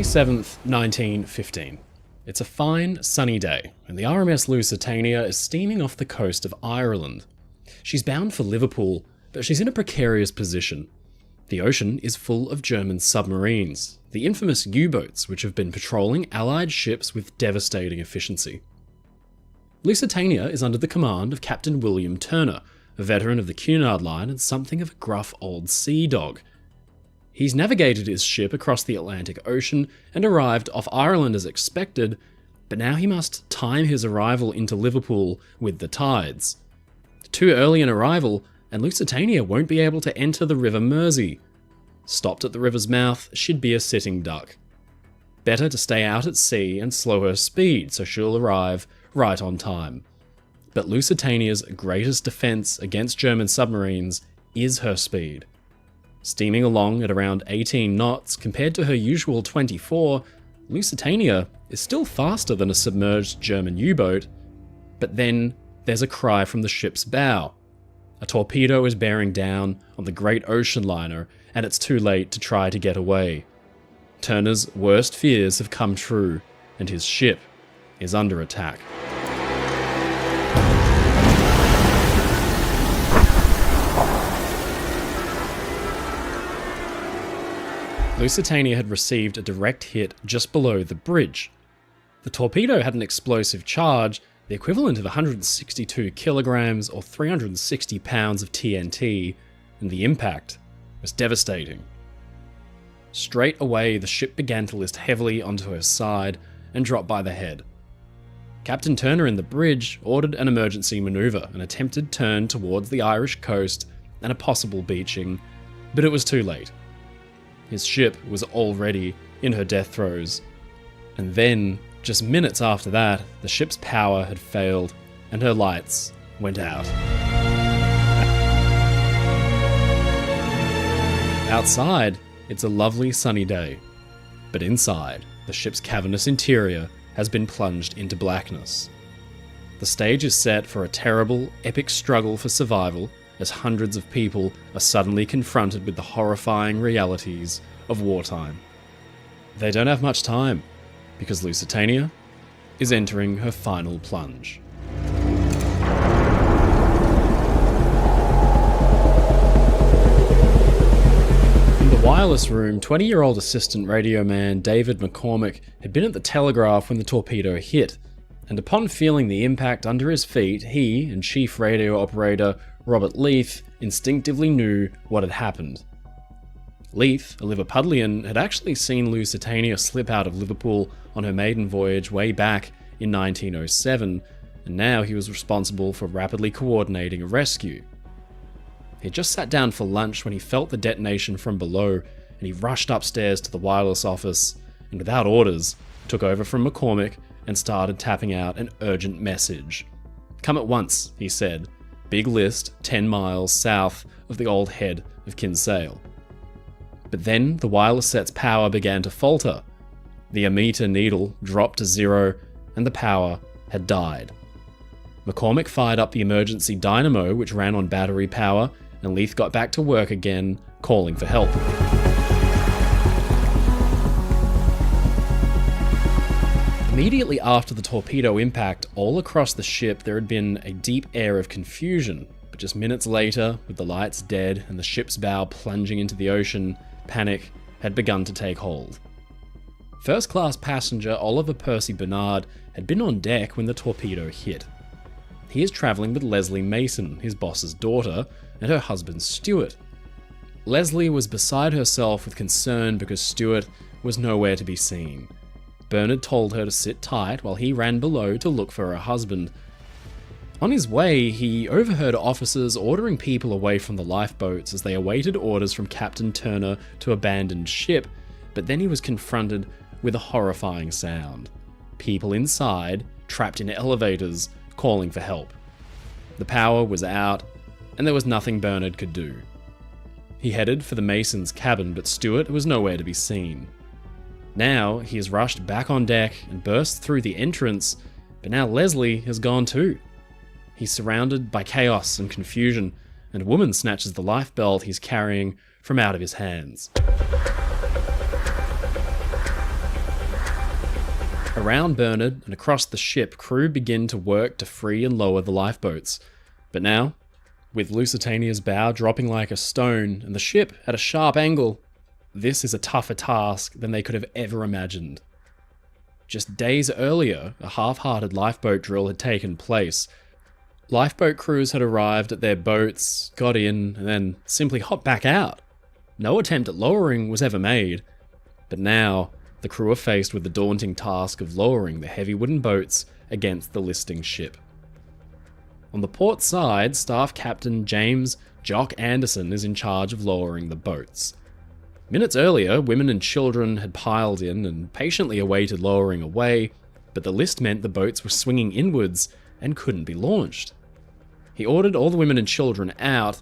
May 7th, 1915. It's a fine, sunny day, and the RMS Lusitania is steaming off the coast of Ireland. She's bound for Liverpool, but she's in a precarious position. The ocean is full of German submarines, the infamous U-boats which have been patrolling Allied ships with devastating efficiency. Lusitania is under the command of Captain William Turner, a veteran of the Cunard Line and something of a gruff old sea dog. He's navigated his ship across the Atlantic Ocean and arrived off Ireland as expected, but now he must time his arrival into Liverpool with the tides. Too early an arrival, and Lusitania won't be able to enter the River Mersey. Stopped at the river's mouth, she'd be a sitting duck. Better to stay out at sea and slow her speed so she'll arrive right on time. But Lusitania's greatest defense against German submarines is her speed. Steaming along at around 18 knots compared to her usual 24, Lusitania is still faster than a submerged German U-boat. But then there's a cry from the ship's bow. A torpedo is bearing down on the great Oceanliner, and it's too late to try to get away. Turner's worst fears have come true, and his ship is under attack. Lusitania had received a direct hit just below the bridge. The torpedo had an explosive charge, the equivalent of 162 kilograms or 360 pounds of TNT, and the impact was devastating. Straight away, the ship began to list heavily onto her side and drop by the head. Captain Turner in the bridge ordered an emergency maneuver, an attempted turn towards the Irish coast and a possible beaching, but it was too late. His ship was already in her death throes. And then, just minutes after that, the ship's power had failed and her lights went out. Outside, it's a lovely sunny day. But inside, the ship's cavernous interior has been plunged into blackness. The stage is set for a terrible, epic struggle for survival as hundreds of people are suddenly confronted with the horrifying realities of wartime. They don't have much time, because Lusitania is entering her final plunge. In the wireless room, 20-year-old assistant radio man David McCormick had been at the telegraph when the torpedo hit, and upon feeling the impact under his feet, he and chief radio operator Robert Leith instinctively knew what had happened. Leith, a Liverpudlian, had actually seen Lusitania slip out of Liverpool on her maiden voyage way back in 1907, and now he was responsible for rapidly coordinating a rescue. He had just sat down for lunch when he felt the detonation from below, and he rushed upstairs to the wireless office, and without orders, took over from McCormick and started tapping out an urgent message. "Come at once," he said. "Big list, 10 miles south of the old head of Kinsale." But then the wireless set's power began to falter. The ammeter needle dropped to zero, and the power had died. McCormick fired up the emergency dynamo, which ran on battery power, and Leith got back to work again, calling for help. Immediately after the torpedo impact, all across the ship there had been a deep air of confusion, but just minutes later, with the lights dead and the ship's bow plunging into the ocean, panic had begun to take hold. First-class passenger Oliver Percy Bernard had been on deck when the torpedo hit. He is travelling with Leslie Mason, his boss's daughter, and her husband Stuart. Leslie was beside herself with concern because Stuart was nowhere to be seen. Bernard told her to sit tight while he ran below to look for her husband. On his way, he overheard officers ordering people away from the lifeboats as they awaited orders from Captain Turner to abandon ship, but then he was confronted with a horrifying sound. People inside, trapped in elevators, calling for help. The power was out, and there was nothing Bernard could do. He headed for the Mason's cabin, but Stuart was nowhere to be seen. Now, he is rushed back on deck and burst through the entrance, but now Leslie has gone too. He's surrounded by chaos and confusion, and a woman snatches the life belt he's carrying from out of his hands. Around Bernard and across the ship, crew begin to work to free and lower the lifeboats. But now, with Lusitania's bow dropping like a stone and the ship at a sharp angle, this is a tougher task than they could have ever imagined. Just days earlier, a half-hearted lifeboat drill had taken place. Lifeboat crews had arrived at their boats, got in, and then simply hopped back out. No attempt at lowering was ever made. But now, the crew are faced with the daunting task of lowering the heavy wooden boats against the listing ship. On the port side, Staff Captain James "Jock" Anderson is in charge of lowering the boats. Minutes earlier, women and children had piled in and patiently awaited lowering away, but the list meant the boats were swinging inwards and couldn't be launched. He ordered all the women and children out.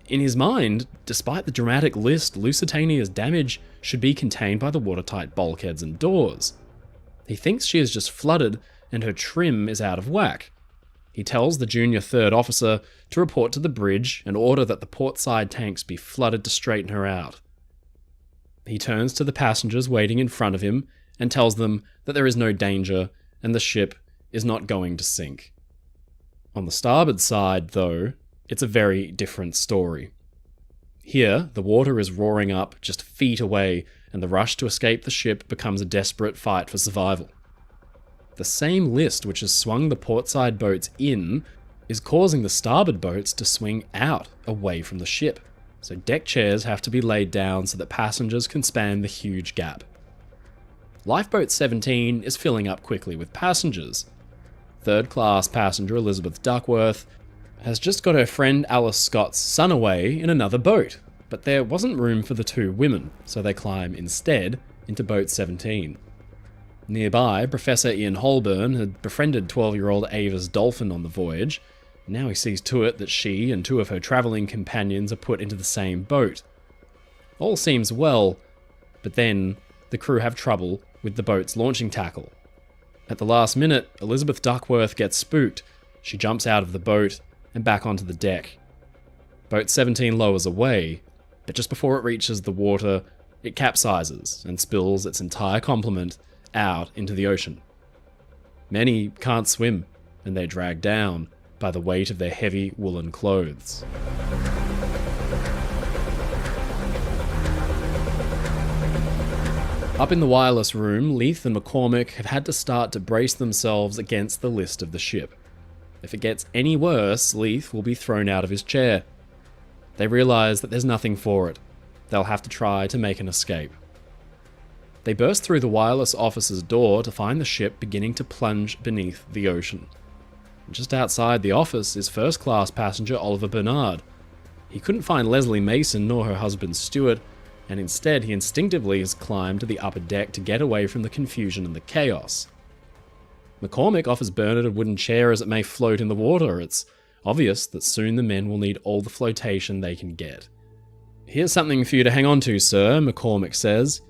In his mind, despite the dramatic list, Lusitania's damage should be contained by the watertight bulkheads and doors. He thinks she is just flooded and her trim is out of whack. He tells the junior third officer to report to the bridge and order that the portside tanks be flooded to straighten her out. He turns to the passengers waiting in front of him and tells them that there is no danger and the ship is not going to sink. On the starboard side, though, it's a very different story. Here, the water is roaring up just feet away, and the rush to escape the ship becomes a desperate fight for survival. The same list which has swung the portside boats in is causing the starboard boats to swing out away from the ship, so deck chairs have to be laid down so that passengers can span the huge gap. Lifeboat 17 is filling up quickly with passengers. Third-class passenger Elizabeth Duckworth has just got her friend Alice Scott's son away in another boat, but there wasn't room for the two women, so they climb instead into boat 17. Nearby, Professor Ian Holborn had befriended 12-year-old Ava's dolphin on the voyage. Now he sees to it that she and two of her travelling companions are put into the same boat. All seems well, but then the crew have trouble with the boat's launching tackle. At the last minute, Elizabeth Duckworth gets spooked. She jumps out of the boat and back onto the deck. Boat 17 lowers away, but just before it reaches the water, it capsizes and spills its entire complement out into the ocean. Many can't swim, and they're dragged down by the weight of their heavy woolen clothes. Up in the wireless room, Leith and McCormick have had to start to brace themselves against the list of the ship. If it gets any worse, Leith will be thrown out of his chair. They realise that there's nothing for it. They'll have to try to make an escape. They burst through the wireless officer's door to find the ship beginning to plunge beneath the ocean. Just outside the office is first-class passenger Oliver Bernard. He couldn't find Leslie Mason nor her husband Stuart, and instead he instinctively has climbed to the upper deck to get away from the confusion and the chaos. McCormick offers Bernard a wooden chair as it may float in the water. It's obvious that soon the men will need all the flotation they can get. "Here's something for you to hang on to, sir," McCormick says.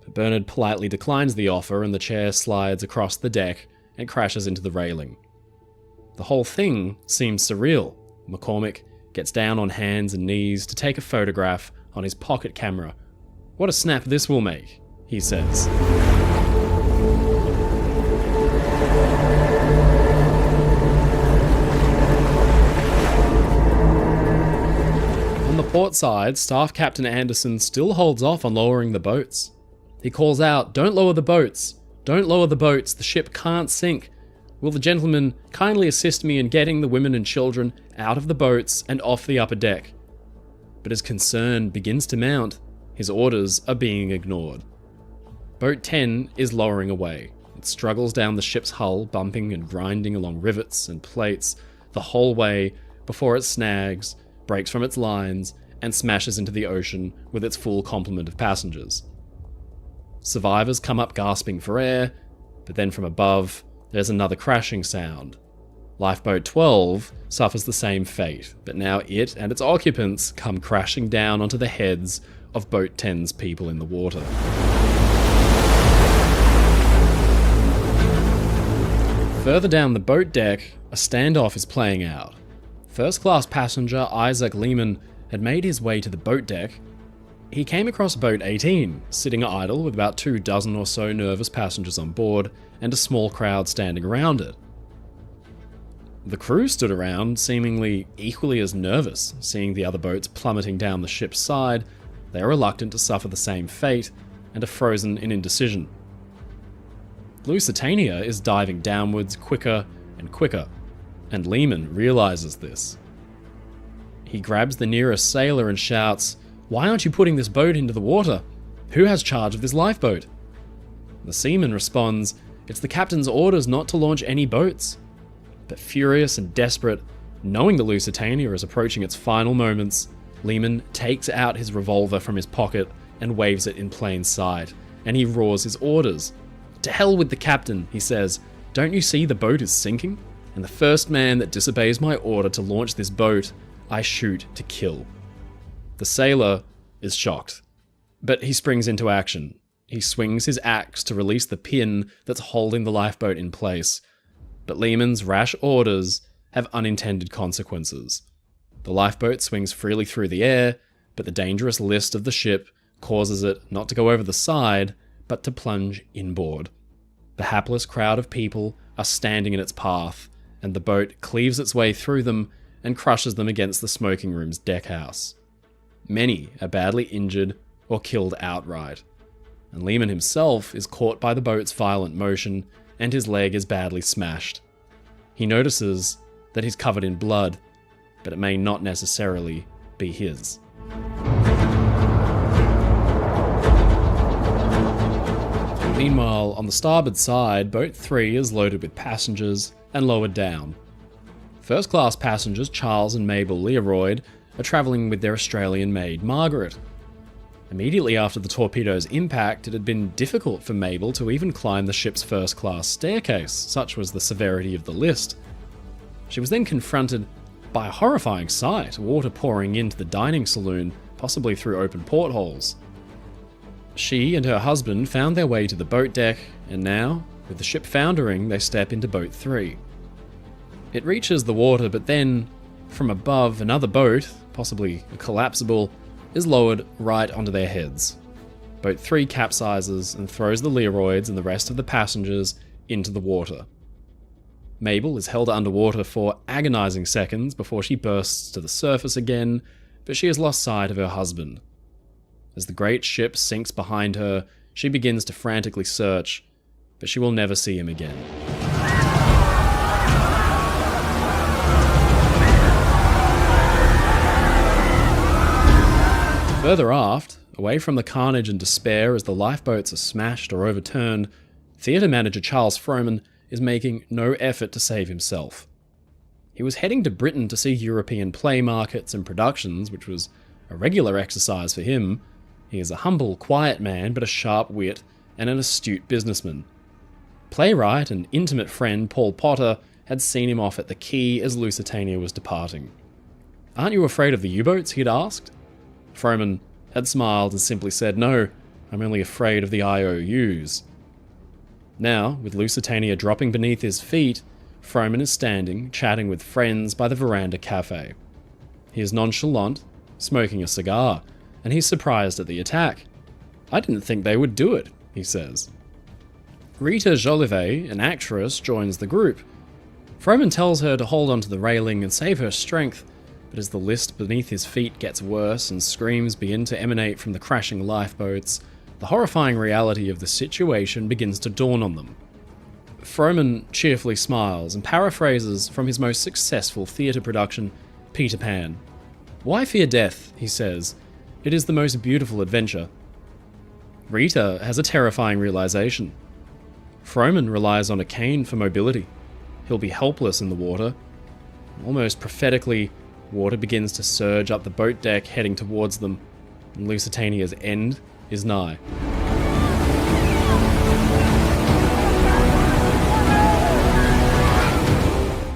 But Bernard politely declines the offer and the chair slides across the deck and crashes into the railing. The whole thing seems surreal. McCormick gets down on hands and knees to take a photograph on his pocket camera. "What a snap this will make," he says. On the port side, Staff Captain Anderson still holds off on lowering the boats. He calls out, "Don't lower the boats! Don't lower the boats! The ship can't sink! Will the gentlemen kindly assist me in getting the women and children out of the boats and off the upper deck?" But as concern begins to mount, his orders are being ignored. Boat 10 is lowering away. It struggles down the ship's hull, bumping and grinding along rivets and plates the whole way before it snags, breaks from its lines, and smashes into the ocean with its full complement of passengers. Survivors come up gasping for air, but then from above, there's another crashing sound. Lifeboat 12 suffers the same fate, but now it and its occupants come crashing down onto the heads of Boat 10's people in the water. Further down the boat deck, a standoff is playing out. First-class passenger Isaac Lehman had made his way to the boat deck. he came across boat 18, sitting idle with about 24 or so nervous passengers on board and a small crowd standing around it. The crew stood around, seemingly equally as nervous, seeing the other boats plummeting down the ship's side. They are reluctant to suffer the same fate and are frozen in indecision. Lusitania is diving downwards quicker and quicker, and Lehman realizes this. He grabs the nearest sailor and shouts, "Why aren't you putting this boat into the water? Who has charge of this lifeboat?" The seaman responds, "It's the captain's orders not to launch any boats." But furious and desperate, knowing the Lusitania is approaching its final moments, Lehman takes out his revolver from his pocket and waves it in plain sight, and he roars his orders. "To hell with the captain," he says. "Don't you see the boat is sinking? And the first man that disobeys my order to launch this boat, I shoot to kill." The sailor is shocked, but he springs into action. He swings his axe to release the pin that's holding the lifeboat in place. But Lehman's rash orders have unintended consequences. The lifeboat swings freely through the air, but the dangerous list of the ship causes it not to go over the side, but to plunge inboard. The hapless crowd of people are standing in its path, and the boat cleaves its way through them and crushes them against the smoking room's deckhouse. Many are badly injured or killed outright, and Lehman himself is caught by the boat's violent motion, and his leg is badly smashed. He notices that he's covered in blood, but it may not necessarily be his. Meanwhile, on the starboard side, Boat 3 is loaded with passengers and lowered down. First-class passengers Charles and Mabel Learoyd are travelling with their Australian maid Margaret. Immediately after the torpedo's impact, it had been difficult for Mabel to even climb the ship's first-class staircase, such was the severity of the list. She was then confronted by a horrifying sight, water pouring into the dining saloon, possibly through open portholes. She and her husband found their way to the boat deck, and now, with the ship foundering, they step into Boat 3. It reaches the water, but then, from above, another boat, possibly a collapsible, is lowered right onto their heads. Boat 3 capsizes and throws the Learoyds and the rest of the passengers into the water. Mabel is held underwater for agonizing seconds before she bursts to the surface again, but she has lost sight of her husband. As the great ship sinks behind her, she begins to frantically search, but she will never see him again. Further aft, away from the carnage and despair as the lifeboats are smashed or overturned, theatre manager Charles Frohman is making no effort to save himself. He was heading to Britain to see European play markets and productions, which was a regular exercise for him. He is a humble, quiet man, but a sharp wit and an astute businessman. Playwright and intimate friend Paul Potter had seen him off at the quay as Lusitania was departing. "Aren't you afraid of the U-boats?" he'd asked. Frohman had smiled and simply said, "No, I'm only afraid of the IOUs." Now, with Lusitania dropping beneath his feet, Frohman is standing, chatting with friends by the veranda cafe. He is nonchalant, smoking a cigar, and he's surprised at the attack. "I didn't think they would do it," he says. Rita Jolivet, an actress, joins the group. Frohman tells her to hold onto the railing and save her strength, but as the list beneath his feet gets worse and screams begin to emanate from the crashing lifeboats, the horrifying reality of the situation begins to dawn on them. Frohman cheerfully smiles and paraphrases from his most successful theatre production, Peter Pan. "Why fear death?" he says. "It is the most beautiful adventure." Rita has a terrifying realization. Frohman relies on a cane for mobility. He'll be helpless in the water. Almost prophetically, water begins to surge up the boat deck heading towards them, and Lusitania's end is nigh.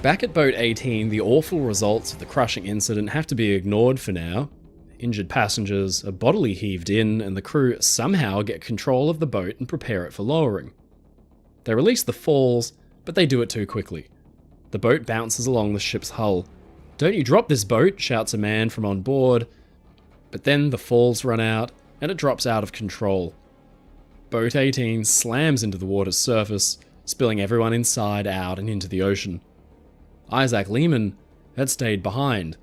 Back at Boat 18, the awful results of the crushing incident have to be ignored for now. Injured passengers are bodily heaved in, and the crew somehow get control of the boat and prepare it for lowering. They release the falls, but they do it too quickly. The boat bounces along the ship's hull. "Don't you drop this boat," shouts a man from on board. But then the falls run out, and it drops out of control. Boat 18 slams into the water's surface, spilling everyone inside out and into the ocean. Isaac Lehman had stayed behind,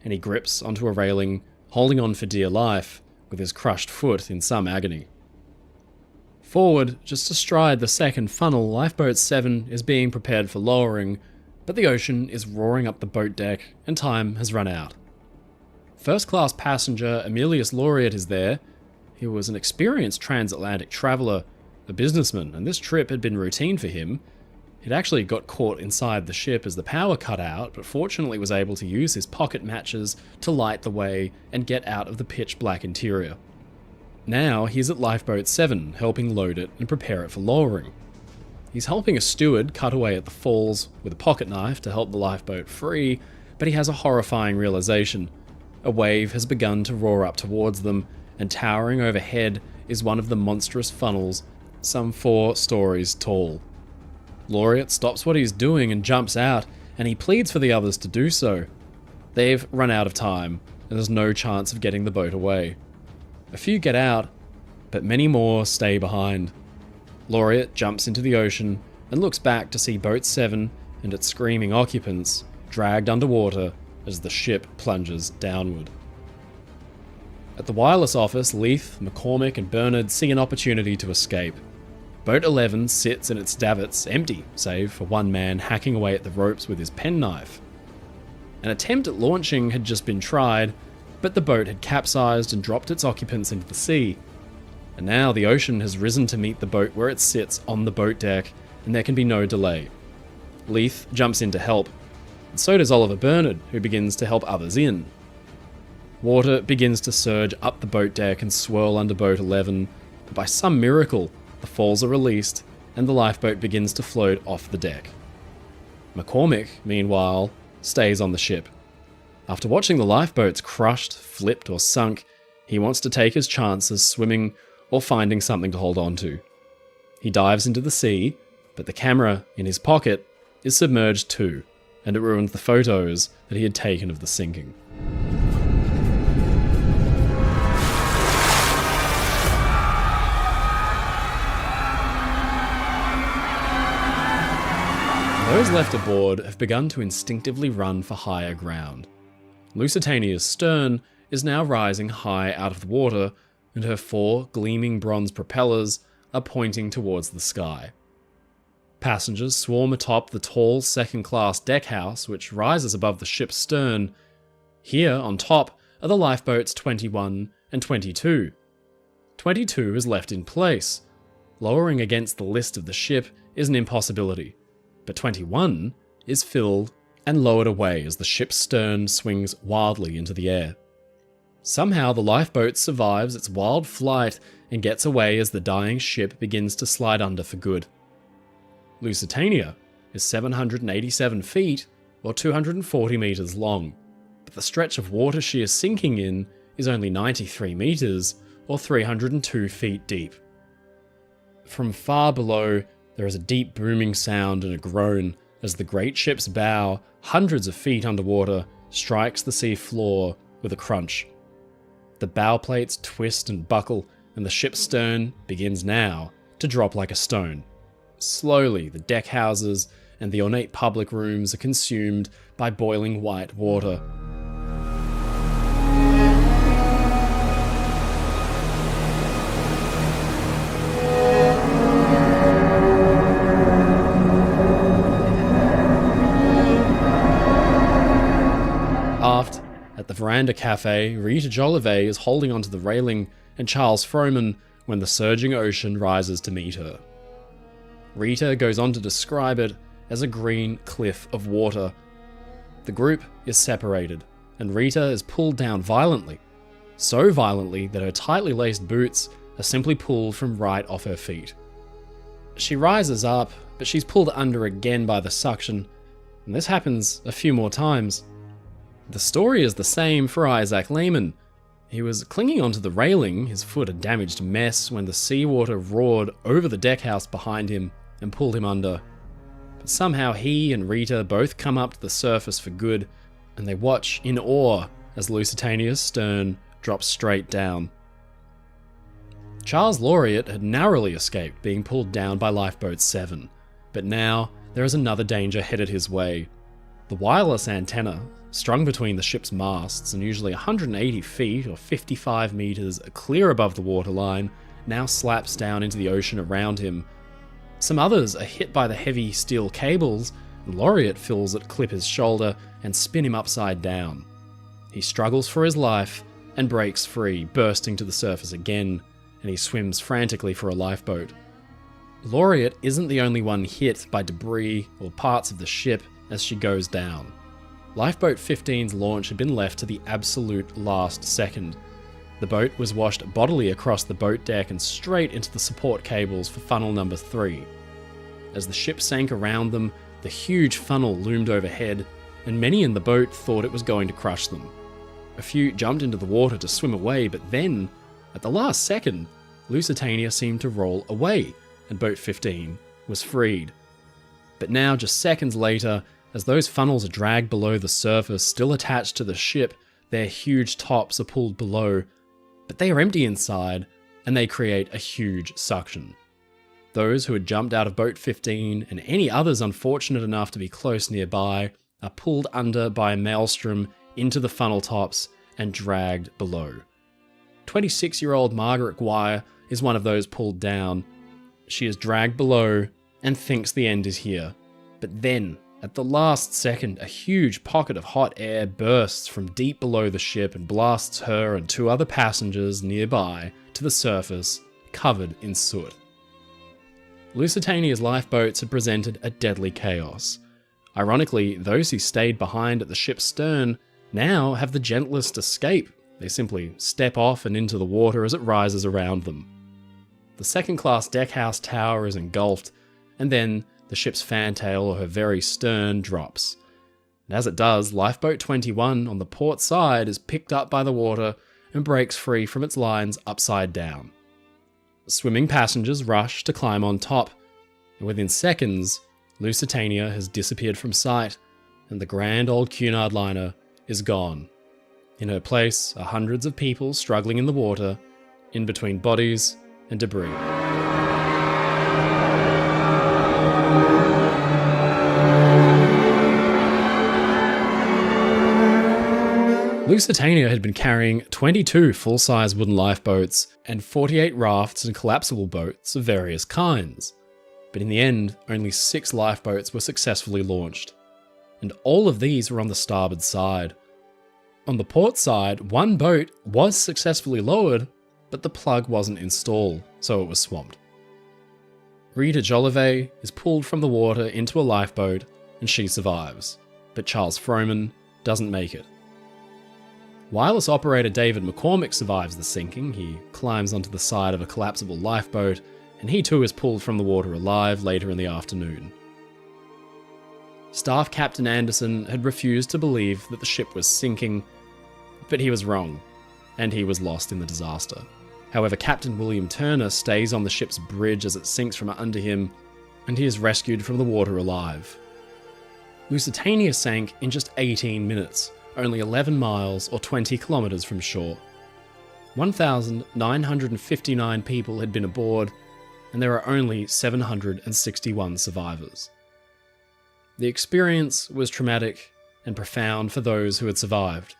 and he grips onto a railing, holding on for dear life, with his crushed foot in some agony. Forward, just astride the second funnel, Lifeboat 7 is being prepared for lowering, but the ocean is roaring up the boat deck, and time has run out. First-class passenger Emilius Laureate is there. He was an experienced transatlantic traveller, a businessman, and this trip had been routine for him. He'd actually got caught inside the ship as the power cut out, but fortunately was able to use his pocket matches to light the way and get out of the pitch-black interior. Now he's at Lifeboat 7, helping load it and prepare it for lowering. He's helping a steward cut away at the falls with a pocket knife to help the lifeboat free, but he has a horrifying realization. A wave has begun to roar up towards them, and towering overhead is one of the monstrous funnels, some 4 stories tall. Laureate stops what he's doing and jumps out, and he pleads for the others to do so. They've run out of time, and there's no chance of getting the boat away. A few get out, but many more stay behind. Laureate jumps into the ocean and looks back to see Boat 7 and its screaming occupants dragged underwater as the ship plunges downward. At the wireless office, Leith, McCormick and Bernard see an opportunity to escape. Boat 11 sits in its davits empty, save for one man hacking away at the ropes with his penknife. An attempt at launching had just been tried, but the boat had capsized and dropped its occupants into the sea. And now the ocean has risen to meet the boat where it sits on the boat deck, and there can be no delay. Leith jumps in to help, and so does Oliver Bernard, who begins to help others in. Water begins to surge up the boat deck and swirl under Boat 11, but by some miracle, the falls are released, and the lifeboat begins to float off the deck. McCormick, meanwhile, stays on the ship. After watching the lifeboats crushed, flipped, or sunk, he wants to take his chances swimming or finding something to hold on to. He dives into the sea, but the camera in his pocket is submerged too, and it ruins the photos that he had taken of the sinking. Those left aboard have begun to instinctively run for higher ground. Lusitania's stern is now rising high out of the water, and her 4 gleaming bronze propellers are pointing towards the sky. Passengers swarm atop the tall second-class deckhouse which rises above the ship's stern. Here, on top, are the lifeboats 21 and 22. 22 is left in place. Lowering against the list of the ship is an impossibility, but 21 is filled and lowered away as the ship's stern swings wildly into the air. Somehow the lifeboat survives its wild flight and gets away as the dying ship begins to slide under for good. Lusitania is 787 feet, or 240 meters long, but the stretch of water she is sinking in is only 93 meters, or 302 feet deep. From far below, there is a deep booming sound and a groan as the great ship's bow, hundreds of feet underwater, strikes the sea floor with a crunch. The bow plates twist and buckle, and the ship's stern begins now to drop like a stone. Slowly, the deck houses and the ornate public rooms are consumed by boiling white water. Aft, at the Veranda Cafe, Rita Jolivet is holding onto the railing and Charles Frohman when the surging ocean rises to meet her. Rita goes on to describe it as a green cliff of water. The group is separated, and Rita is pulled down violently, so violently that her tightly laced boots are simply pulled from right off her feet. She rises up, but she's pulled under again by the suction, and this happens a few more times. The story is the same for Isaac Lehman. He was clinging onto the railing, his foot a damaged mess, when the seawater roared over the deckhouse behind him and pulled him under. But somehow he and Rita both come up to the surface for good, and they watch in awe as Lusitania's stern drops straight down. Charles Laureate had narrowly escaped being pulled down by Lifeboat 7, but now there is another danger headed his way. The wireless antenna, strung between the ship's masts and usually 180 feet or 55 meters clear above the waterline, now slaps down into the ocean around him. Some others are hit by the heavy steel cables, and Laureate feels it clip his shoulder and spin him upside down. He struggles for his life and breaks free, bursting to the surface again, and he swims frantically for a lifeboat. Laureate isn't the only one hit by debris or parts of the ship as she goes down. Lifeboat 15's launch had been left to the absolute last second. The boat was washed bodily across the boat deck and straight into the support cables for funnel number 3. As the ship sank around them, the huge funnel loomed overhead, and many in the boat thought it was going to crush them. A few jumped into the water to swim away, but then, at the last second, Lusitania seemed to roll away, and Boat 15 was freed. But now, just seconds later, as those funnels are dragged below the surface, still attached to the ship, their huge tops are pulled below, but they are empty inside, and they create a huge suction. Those who had jumped out of Boat 15, and any others unfortunate enough to be close nearby, are pulled under by a maelstrom into the funnel tops and dragged below. 26-year-old Margaret Guire is one of those pulled down. She is dragged below and thinks the end is here. But then, at the last second, a huge pocket of hot air bursts from deep below the ship and blasts her and 2 other passengers nearby to the surface, covered in soot. Lusitania's lifeboats had presented a deadly chaos. Ironically, those who stayed behind at the ship's stern now have the gentlest escape. They simply step off and into the water as it rises around them. The second-class deckhouse tower is engulfed, and then the ship's fantail or her very stern drops. And as it does, Lifeboat 21 on the port side is picked up by the water and breaks free from its lines upside down. Swimming passengers rush to climb on top, and within seconds, Lusitania has disappeared from sight, and the grand old Cunard liner is gone. In her place are hundreds of people struggling in the water, in between bodies and debris. Lusitania had been carrying 22 full-size wooden lifeboats and 48 rafts and collapsible boats of various kinds. But in the end, only 6 lifeboats were successfully launched. And all of these were on the starboard side. On the port side, 1 boat was successfully lowered, but the plug wasn't installed, so it was swamped. Rita Jolivet is pulled from the water into a lifeboat, and she survives, but Charles Frohman doesn't make it. Wireless operator David McCormick survives the sinking. He climbs onto the side of a collapsible lifeboat, and he too is pulled from the water alive later in the afternoon. Staff Captain Anderson had refused to believe that the ship was sinking, but he was wrong, and he was lost in the disaster. However, Captain William Turner stays on the ship's bridge as it sinks from under him, and he is rescued from the water alive. Lusitania sank in just 18 minutes, only 11 miles or 20 kilometers from shore. 1,959 people had been aboard, and there are only 761 survivors. The experience was traumatic and profound for those who had survived.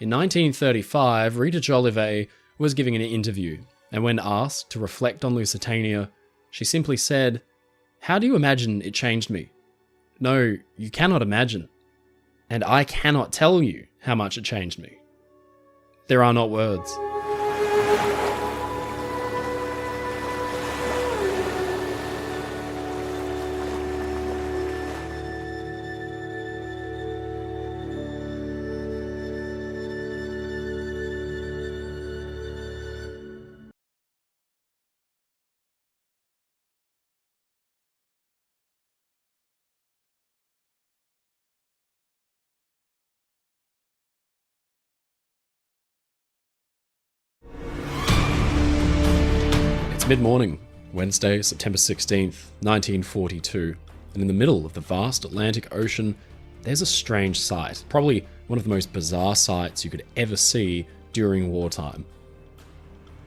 In 1935, Rita Jolivet was giving an interview, and when asked to reflect on Lusitania, she simply said, "How do you imagine it changed me? No, you cannot imagine. And I cannot tell you how much it changed me. There are not words." Mid-morning, Wednesday, September 16th, 1942, and in the middle of the vast Atlantic Ocean, there's a strange sight, probably one of the most bizarre sights you could ever see during wartime.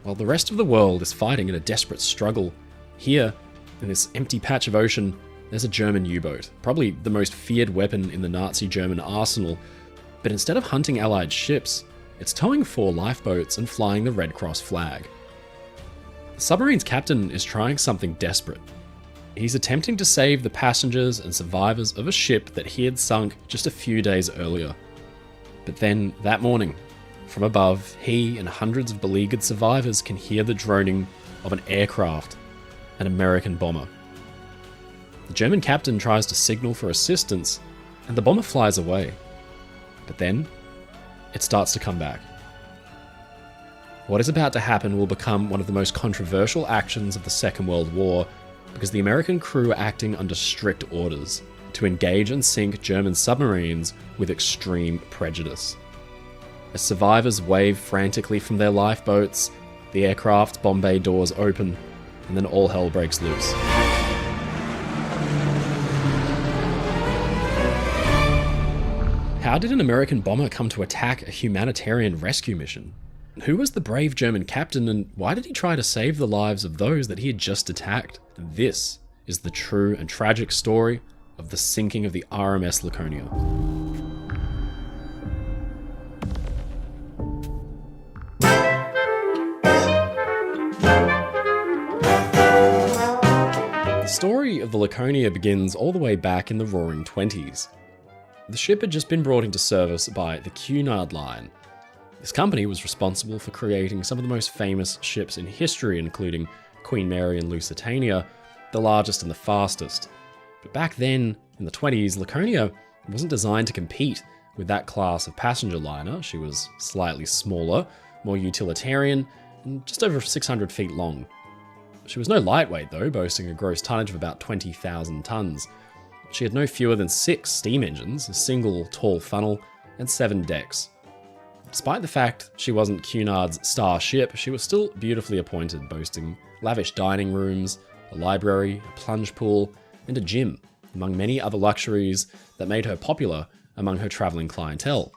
while the rest of the world is fighting in a desperate struggle, here, in this empty patch of ocean, there's a German U-boat, probably the most feared weapon in the Nazi German arsenal, but instead of hunting Allied ships, it's towing 4 lifeboats and flying the Red Cross flag. The submarine's captain is trying something desperate. He's attempting to save the passengers and survivors of a ship that he had sunk just a few days earlier. But then, that morning, from above, he and hundreds of beleaguered survivors can hear the droning of an aircraft, an American bomber. The German captain tries to signal for assistance, and the bomber flies away. But then, it starts to come back. What is about to happen will become one of the most controversial actions of the Second World War, because the American crew are acting under strict orders to engage and sink German submarines with extreme prejudice. As survivors wave frantically from their lifeboats, the aircraft's bomb bay doors open, and then all hell breaks loose. How did an American bomber come to attack a humanitarian rescue mission? Who was the brave German captain, and why did he try to save the lives of those that he had just attacked? This is the true and tragic story of the sinking of the RMS Laconia. The story of the Laconia begins all the way back in the Roaring '20s. The ship had just been brought into service by the Cunard Line. This company was responsible for creating some of the most famous ships in history, including Queen Mary and Lusitania, the largest and the fastest. But back then, in the 20s, Laconia wasn't designed to compete with that class of passenger liner. She was slightly smaller, more utilitarian, and just over 600 feet long. She was no lightweight though, boasting a gross tonnage of about 20,000 tons. She had no fewer than 6 steam engines, a single tall funnel, and 7 decks. Despite the fact she wasn't Cunard's star ship, she was still beautifully appointed, boasting lavish dining rooms, a library, a plunge pool, and a gym, among many other luxuries that made her popular among her travelling clientele.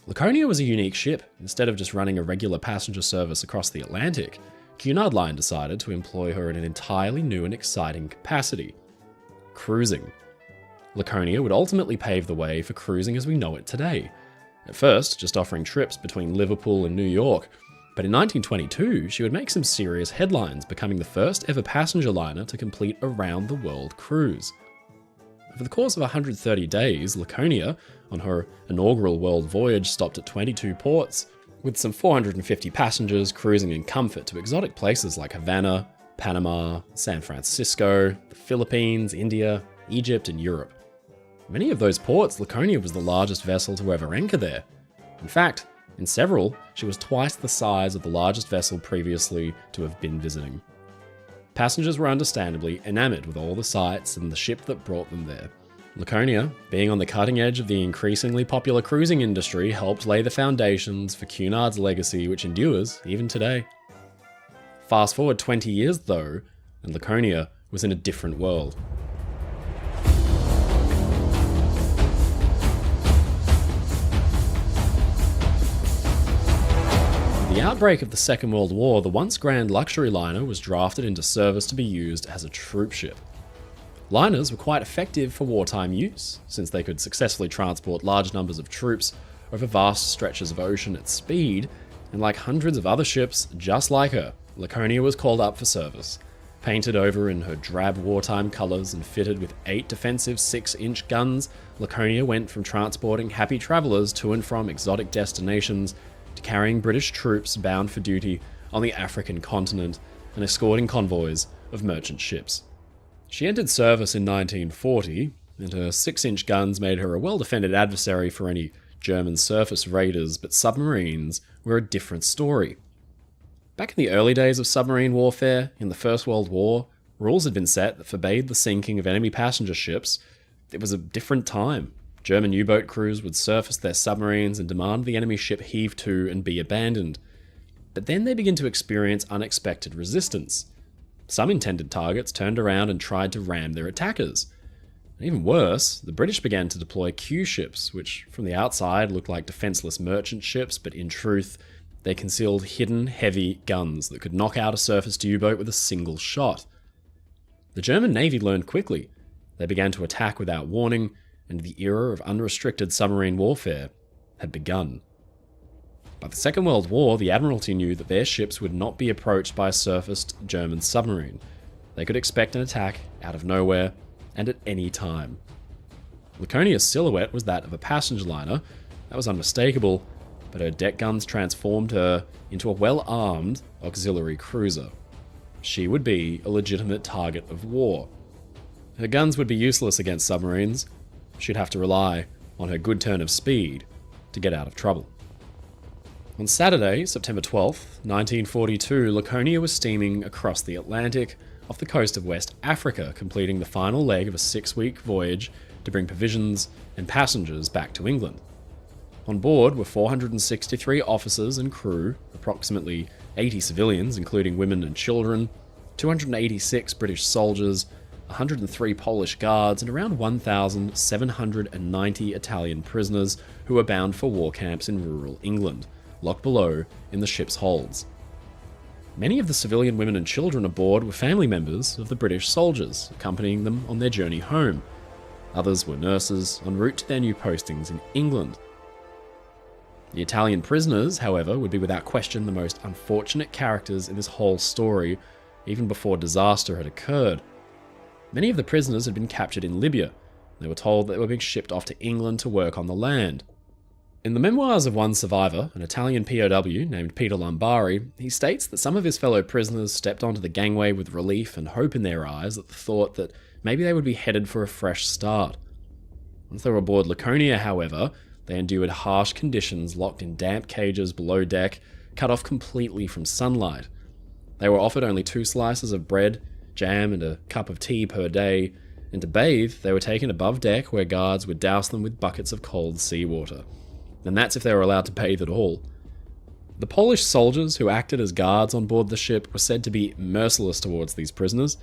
Laconia was a unique ship. Instead of just running a regular passenger service across the Atlantic, Cunard Line decided to employ her in an entirely new and exciting capacity: cruising. Laconia would ultimately pave the way for cruising as we know it today. At first, just offering trips between Liverpool and New York, but in 1922, she would make some serious headlines, becoming the first ever passenger liner to complete a round-the-world cruise. Over the course of 130 days, Laconia, on her inaugural world voyage, stopped at 22 ports, with some 450 passengers cruising in comfort to exotic places like Havana, Panama, San Francisco, the Philippines, India, Egypt, and Europe. Many of those ports, Laconia was the largest vessel to ever anchor there. In fact, in several, she was twice the size of the largest vessel previously to have been visiting. Passengers were understandably enamored with all the sights and the ship that brought them there. Laconia, being on the cutting edge of the increasingly popular cruising industry, helped lay the foundations for Cunard's legacy, which endures even today. Fast forward 20 years though, and Laconia was in a different world. With the outbreak of the Second World War, the once grand luxury liner was drafted into service to be used as a troop ship. Liners were quite effective for wartime use, since they could successfully transport large numbers of troops over vast stretches of ocean at speed, and like hundreds of other ships just like her, Laconia was called up for service. Painted over in her drab wartime colours and fitted with 8 defensive 6-inch guns, Laconia went from transporting happy travellers to and from exotic destinations to carrying British troops bound for duty on the African continent and escorting convoys of merchant ships. She entered service in 1940, and her 6-inch guns made her a well-defended adversary for any German surface raiders, but submarines were a different story. Back in the early days of submarine warfare, in the First World War, rules had been set that forbade the sinking of enemy passenger ships. It was a different time. German U-boat crews would surface their submarines and demand the enemy ship heave to and be abandoned. But then they began to experience unexpected resistance. Some intended targets turned around and tried to ram their attackers. And even worse, the British began to deploy Q ships, which from the outside looked like defenseless merchant ships, but in truth, They concealed hidden, heavy guns that could knock out a surfaced U-boat with a single shot. The German Navy learned quickly. They began to attack without warning, and the era of unrestricted submarine warfare had begun. By the Second World War, the Admiralty knew that their ships would not be approached by a surfaced German submarine. They could expect an attack out of nowhere and at any time. Laconia's silhouette was that of a passenger liner. That was unmistakable, but her deck guns transformed her into a well-armed auxiliary cruiser. She would be a legitimate target of war. Her guns would be useless against submarines. She'd have to rely on her good turn of speed to get out of trouble. On Saturday, September 12th, 1942, Laconia was steaming across the Atlantic off the coast of West Africa, completing the final leg of a 6-week voyage to bring provisions and passengers back to England. On board were 463 officers and crew, approximately 80 civilians, including women and children, 286 British soldiers, 103 Polish guards, and around 1,790 Italian prisoners who were bound for war camps in rural England, locked below in the ship's holds. Many of the civilian women and children aboard were family members of the British soldiers, accompanying them on their journey home. Others were nurses en route to their new postings in England. The Italian prisoners, however, would be without question the most unfortunate characters in this whole story, even before disaster had occurred. Many of the prisoners had been captured in Libya. They were told that they were being shipped off to England to work on the land. In the memoirs of one survivor, an Italian POW named Peter Lombari, he states that some of his fellow prisoners stepped onto the gangway with relief and hope in their eyes at the thought that maybe they would be headed for a fresh start. Once they were aboard Laconia, however, they endured harsh conditions, locked in damp cages below deck, cut off completely from sunlight. They were offered only 2 slices of bread, jam, and a cup of tea per day, and to bathe, they were taken above deck where guards would douse them with buckets of cold seawater. And that's if they were allowed to bathe at all. The Polish soldiers who acted as guards on board the ship were said to be merciless towards these prisoners.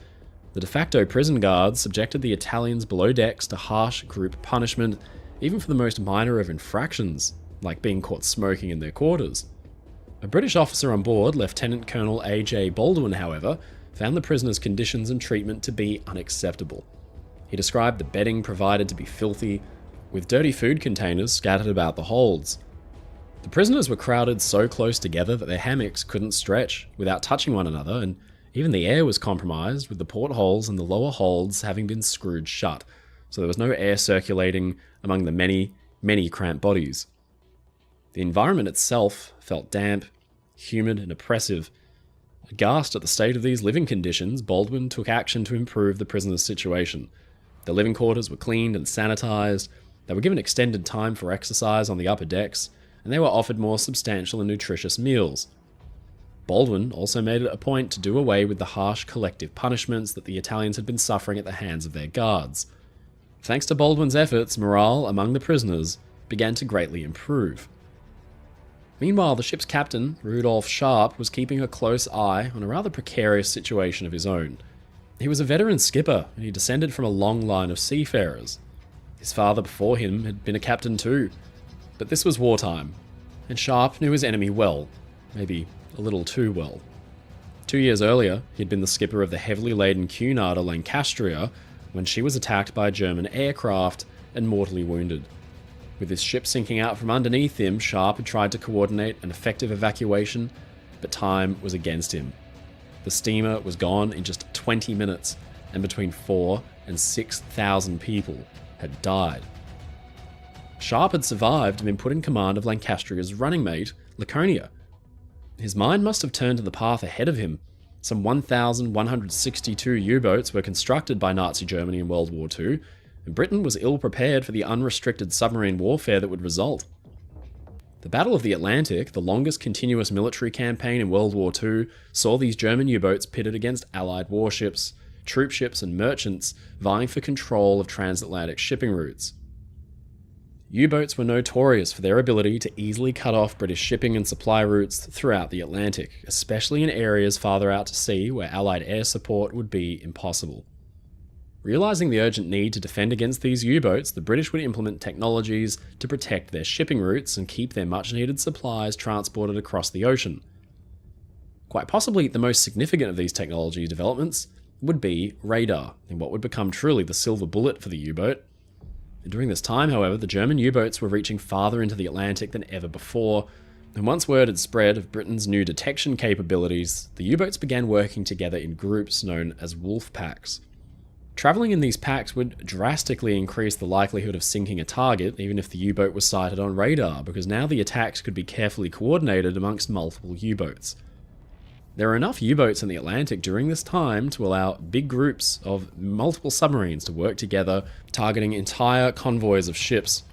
The de facto prison guards subjected the Italians below decks to harsh group punishment, even for the most minor of infractions, like being caught smoking in their quarters. A British officer on board, Lieutenant Colonel A.J. Baldwin, however, found the prisoners' conditions and treatment to be unacceptable. He described the bedding provided to be filthy, with dirty food containers scattered about the holds. The prisoners were crowded so close together that their hammocks couldn't stretch without touching one another, and even the air was compromised, with the portholes and the lower holds having been screwed shut, so there was no air circulating among the many, many cramped bodies. The environment itself felt damp, humid, and oppressive. Aghast at the state of these living conditions, Baldwin took action to improve the prisoners' situation. Their living quarters were cleaned and sanitized. They were given extended time for exercise on the upper decks, and they were offered more substantial and nutritious meals. Baldwin also made it a point to do away with the harsh collective punishments that the Italians had been suffering at the hands of their guards. Thanks to Baldwin's efforts, morale among the prisoners began to greatly improve. Meanwhile, the ship's captain, Rudolph Sharp, was keeping a close eye on a rather precarious situation of his own. He was a veteran skipper, and he descended from a long line of seafarers. His father before him had been a captain too, but this was wartime, and Sharp knew his enemy well, maybe a little too well. 2 years earlier, he'd been the skipper of the heavily laden Cunarder Lancastria when she was attacked by a German aircraft and mortally wounded. With his ship sinking out from underneath him, Sharp had tried to coordinate an effective evacuation, but time was against him. The steamer was gone in just 20 minutes, and between 4,000 and 6,000 people had died. Sharp had survived and been put in command of Lancastria's running mate, Laconia. His mind must have turned to the path ahead of him. Some 1,162 U-boats were constructed by Nazi Germany in World War II, and Britain was ill prepared for the unrestricted submarine warfare that would result. The Battle of the Atlantic, the longest continuous military campaign in World War II, saw these German U-boats pitted against Allied warships, troop ships and merchants vying for control of transatlantic shipping routes. U-boats were notorious for their ability to easily cut off British shipping and supply routes throughout the Atlantic, especially in areas farther out to sea where Allied air support would be impossible. Realizing the urgent need to defend against these U-boats, the British would implement technologies to protect their shipping routes and keep their much-needed supplies transported across the ocean. Quite possibly the most significant of these technology developments would be radar, in what would become truly the silver bullet for the U-boat. During this time, however, the German U-boats were reaching farther into the Atlantic than ever before, and once word had spread of Britain's new detection capabilities, the U-boats began working together in groups known as wolf packs. Traveling in these packs would drastically increase the likelihood of sinking a target, even if the U-boat was sighted on radar, because now the attacks could be carefully coordinated amongst multiple U-boats. There were enough U-boats in the Atlantic during this time to allow big groups of multiple submarines to work together, targeting entire convoys of ships.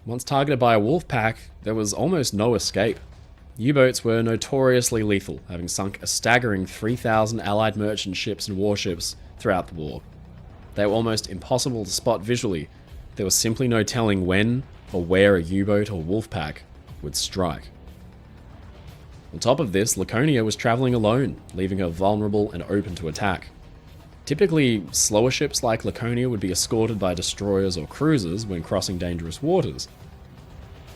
Once targeted by a wolf pack, there was almost no escape. U-boats were notoriously lethal, having sunk a staggering 3,000 Allied merchant ships and warships throughout the war. They were almost impossible to spot visually. There was simply no telling when or where a U-boat or wolf pack would strike. On top of this, Laconia was traveling alone, leaving her vulnerable and open to attack. Typically, slower ships like Laconia would be escorted by destroyers or cruisers when crossing dangerous waters.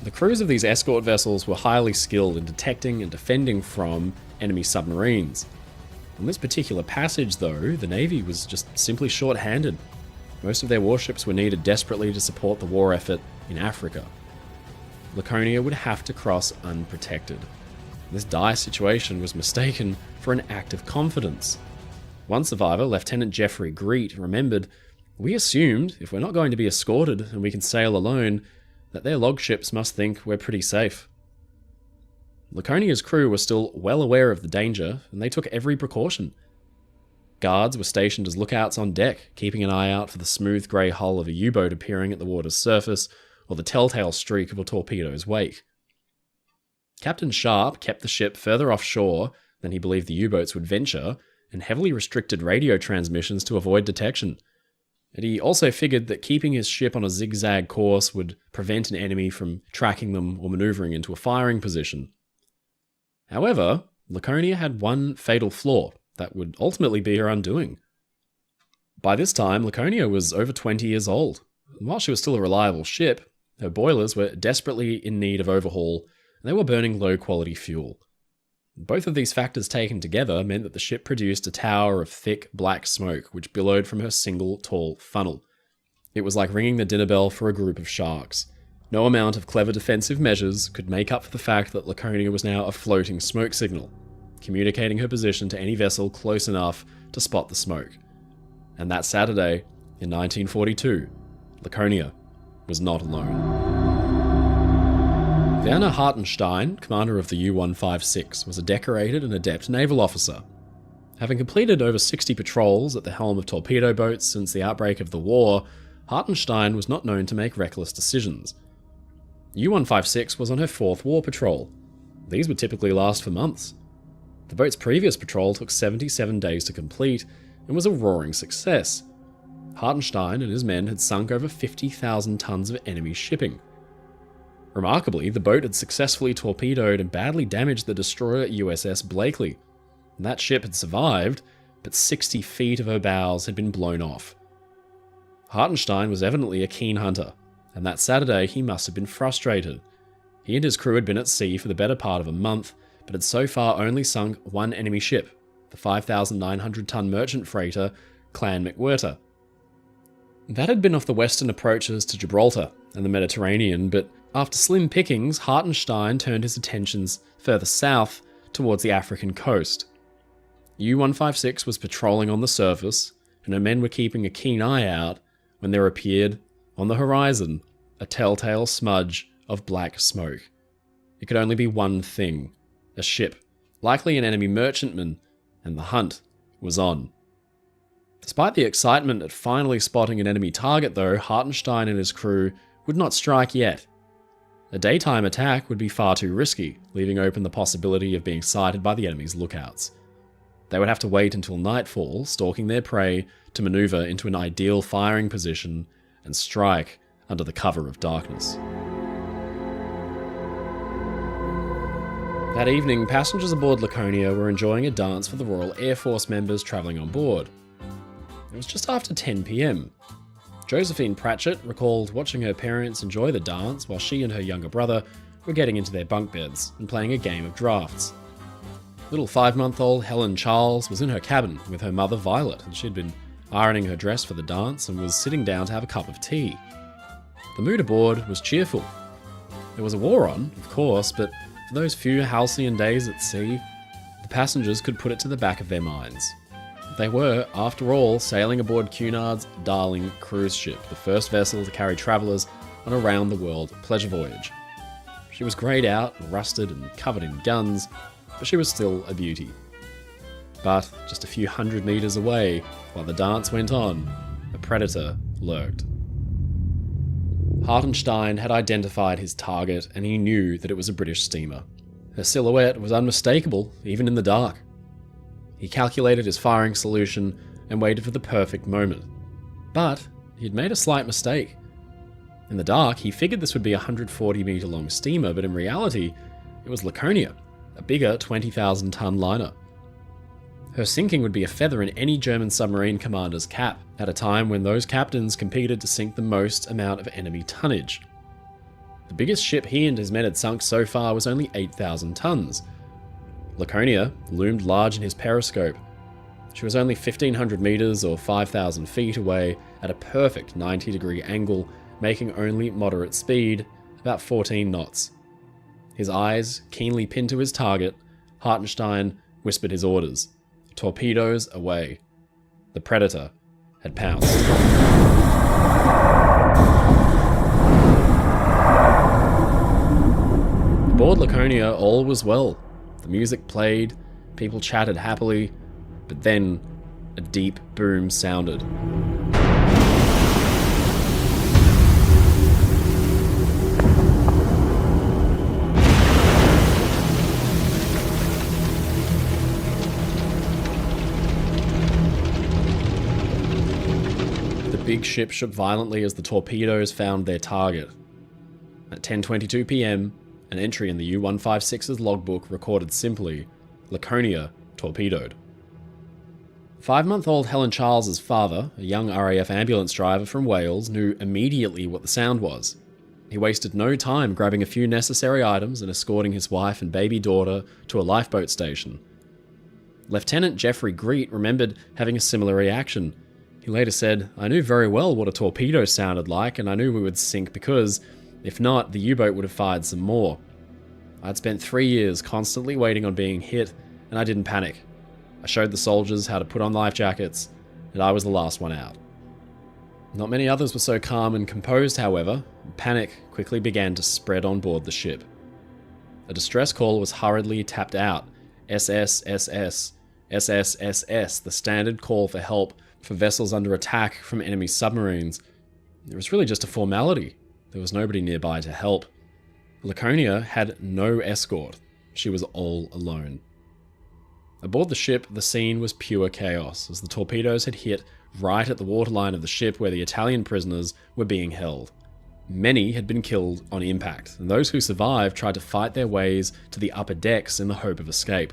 The crews of these escort vessels were highly skilled in detecting and defending from enemy submarines. On this particular passage, though, the Navy was just simply short-handed. Most of their warships were needed desperately to support the war effort in Africa. Laconia would have to cross unprotected. This dire situation was mistaken for an act of confidence. One survivor, Lieutenant Geoffrey Greet, remembered, "We assumed, if we're not going to be escorted and we can sail alone, that their log ships must think we're pretty safe." Laconia's crew were still well aware of the danger, and they took every precaution. Guards were stationed as lookouts on deck, keeping an eye out for the smooth grey hull of a U-boat appearing at the water's surface, or the telltale streak of a torpedo's wake. Captain Sharp kept the ship further offshore than he believed the U-boats would venture, and heavily restricted radio transmissions to avoid detection. And he also figured that keeping his ship on a zigzag course would prevent an enemy from tracking them or maneuvering into a firing position. However, Laconia had one fatal flaw that would ultimately be her undoing. By this time, Laconia was over 20 years old. And while she was still a reliable ship, her boilers were desperately in need of overhaul, and they were burning low-quality fuel. Both of these factors taken together meant that the ship produced a tower of thick, black smoke which billowed from her single, tall funnel. It was like ringing the dinner bell for a group of sharks. No amount of clever defensive measures could make up for the fact that Laconia was now a floating smoke signal, communicating her position to any vessel close enough to spot the smoke. And that Saturday, in 1942, Laconia was not alone. Werner Hartenstein, commander of the U-156, was a decorated and adept naval officer. Having completed over 60 patrols at the helm of torpedo boats since the outbreak of the war, Hartenstein was not known to make reckless decisions. U-156 was on her fourth war patrol. These would typically last for months. The boat's previous patrol took 77 days to complete and was a roaring success. Hartenstein and his men had sunk over 50,000 tons of enemy shipping. Remarkably, the boat had successfully torpedoed and badly damaged the destroyer USS Blakely. That ship had survived, but 60 feet of her bows had been blown off. Hartenstein was evidently a keen hunter, and that Saturday he must have been frustrated. He and his crew had been at sea for the better part of a month, but had so far only sunk one enemy ship, the 5,900-ton merchant freighter Clan McWhirter. That had been off the western approaches to Gibraltar and the Mediterranean, but after slim pickings, Hartenstein turned his attentions further south towards the African coast. U-156 was patrolling on the surface, and her men were keeping a keen eye out when there appeared, on the horizon, a telltale smudge of black smoke. It could only be one thing: a ship, likely an enemy merchantman, and the hunt was on. Despite the excitement at finally spotting an enemy target though, Hartenstein and his crew would not strike yet. A daytime attack would be far too risky, leaving open the possibility of being sighted by the enemy's lookouts. They would have to wait until nightfall, stalking their prey, to maneuver into an ideal firing position and strike under the cover of darkness. That evening, passengers aboard Laconia were enjoying a dance for the Royal Air Force members travelling on board. It was just after 10 p.m. Josephine Pratchett recalled watching her parents enjoy the dance while she and her younger brother were getting into their bunk beds and playing a game of drafts. Little 5-month-old Helen Charles was in her cabin with her mother Violet, and she'd been ironing her dress for the dance and was sitting down to have a cup of tea. The mood aboard was cheerful. There was a war on, of course, but for those few halcyon days at sea, the passengers could put it to the back of their minds. They were, after all, sailing aboard Cunard's Darling cruise ship, the first vessel to carry travellers on a round-the-world pleasure voyage. She was greyed out, rusted and covered in guns, but she was still a beauty. But just a few hundred metres away, while the dance went on, a predator lurked. Hartenstein had identified his target, and he knew that it was a British steamer. Her silhouette was unmistakable, even in the dark. He calculated his firing solution and waited for the perfect moment. But he had made a slight mistake. In the dark, he figured this would be a 140-metre-long steamer, but in reality, it was Laconia, a bigger 20,000-ton liner. Her sinking would be a feather in any German submarine commander's cap, at a time when those captains competed to sink the most amount of enemy tonnage. The biggest ship he and his men had sunk so far was only 8,000 tons. Laconia loomed large in his periscope. She was only 1,500 metres or 5,000 feet away at a perfect 90-degree angle, making only moderate speed, about 14 knots. His eyes keenly pinned to his target, Hartenstein whispered his orders. Torpedoes away. The predator had pounced. Aboard Laconia, all was well. The music played, people chatted happily, but then a deep boom sounded. The big ship shook violently as the torpedoes found their target. At 10:22 p.m, an entry in the U-156's logbook recorded simply, Laconia torpedoed. 5-month-old Helen Charles's father, a young RAF ambulance driver from Wales, knew immediately what the sound was. He wasted no time grabbing a few necessary items and escorting his wife and baby daughter to a lifeboat station. Lieutenant Geoffrey Greet remembered having a similar reaction. He later said, "I knew very well what a torpedo sounded like, and I knew we would sink because, if not, the U-boat would have fired some more. I'd spent 3 years constantly waiting on being hit, and I didn't panic. I showed the soldiers how to put on life jackets, and I was the last one out." Not many others were so calm and composed, however. Panic quickly began to spread on board the ship. A distress call was hurriedly tapped out. SSSS, SSSS, the standard call for help for vessels under attack from enemy submarines. It was really just a formality. There was nobody nearby to help. Laconia had no escort. She was all alone. Aboard the ship, the scene was pure chaos, as the torpedoes had hit right at the waterline of the ship where the Italian prisoners were being held. Many had been killed on impact, and those who survived tried to fight their ways to the upper decks in the hope of escape.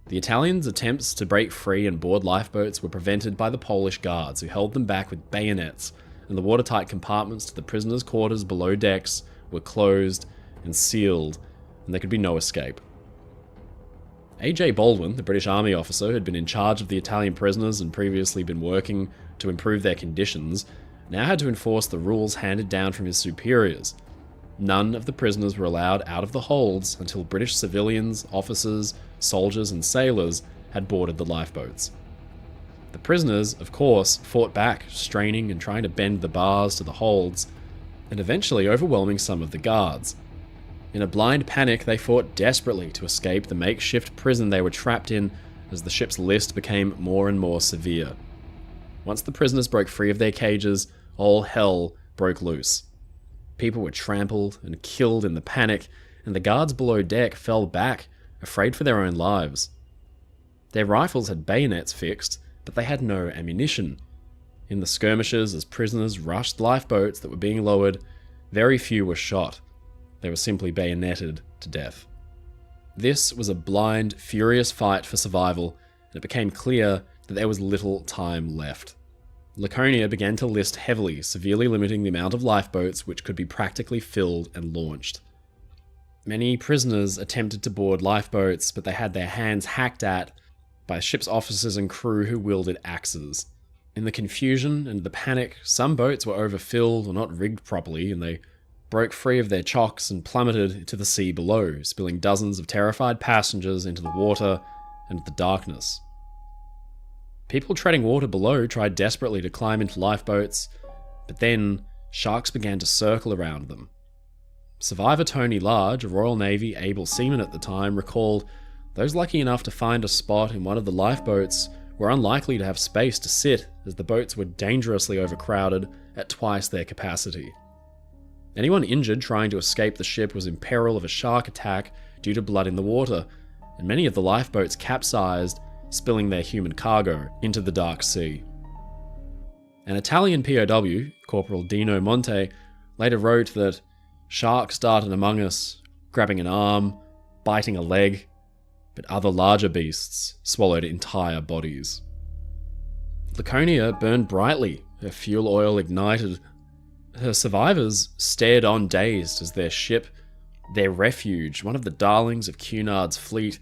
The Italians' attempts to break free and board lifeboats were prevented by the Polish guards, who held them back with bayonets, and the watertight compartments to the prisoners' quarters below decks were closed and sealed, and there could be no escape. A.J. Baldwin, the British Army officer who had been in charge of the Italian prisoners and previously been working to improve their conditions, now had to enforce the rules handed down from his superiors. None of the prisoners were allowed out of the holds until British civilians, officers, soldiers and sailors had boarded the lifeboats. The prisoners, of course, fought back, straining and trying to bend the bars to the holds, and eventually overwhelming some of the guards. In a blind panic, they fought desperately to escape the makeshift prison they were trapped in as the ship's list became more and more severe. Once the prisoners broke free of their cages, all hell broke loose. People were trampled and killed in the panic, and the guards below deck fell back, afraid for their own lives. Their rifles had bayonets fixed, but they had no ammunition. In the skirmishes, as prisoners rushed lifeboats that were being lowered, very few were shot. They were simply bayoneted to death. This was a blind, furious fight for survival, and it became clear that there was little time left. Laconia began to list heavily, severely limiting the amount of lifeboats which could be practically filled and launched. Many prisoners attempted to board lifeboats, but they had their hands hacked at by ship's officers and crew who wielded axes. In the confusion and the panic, some boats were overfilled or not rigged properly, and they broke free of their chocks and plummeted to the sea below, spilling dozens of terrified passengers into the water and the darkness. People treading water below tried desperately to climb into lifeboats, but then sharks began to circle around them. Survivor Tony Large, a Royal Navy able seaman at the time, recalled those lucky enough to find a spot in one of the lifeboats were unlikely to have space to sit, as the boats were dangerously overcrowded at twice their capacity. Anyone injured trying to escape the ship was in peril of a shark attack due to blood in the water, and many of the lifeboats capsized, spilling their human cargo into the dark sea. An Italian POW, Corporal Dino Monte, later wrote that sharks darted among us, grabbing an arm, biting a leg, but other larger beasts swallowed entire bodies. Laconia burned brightly, her fuel oil ignited. Her survivors stared on dazed as their ship, their refuge, one of the darlings of Cunard's fleet,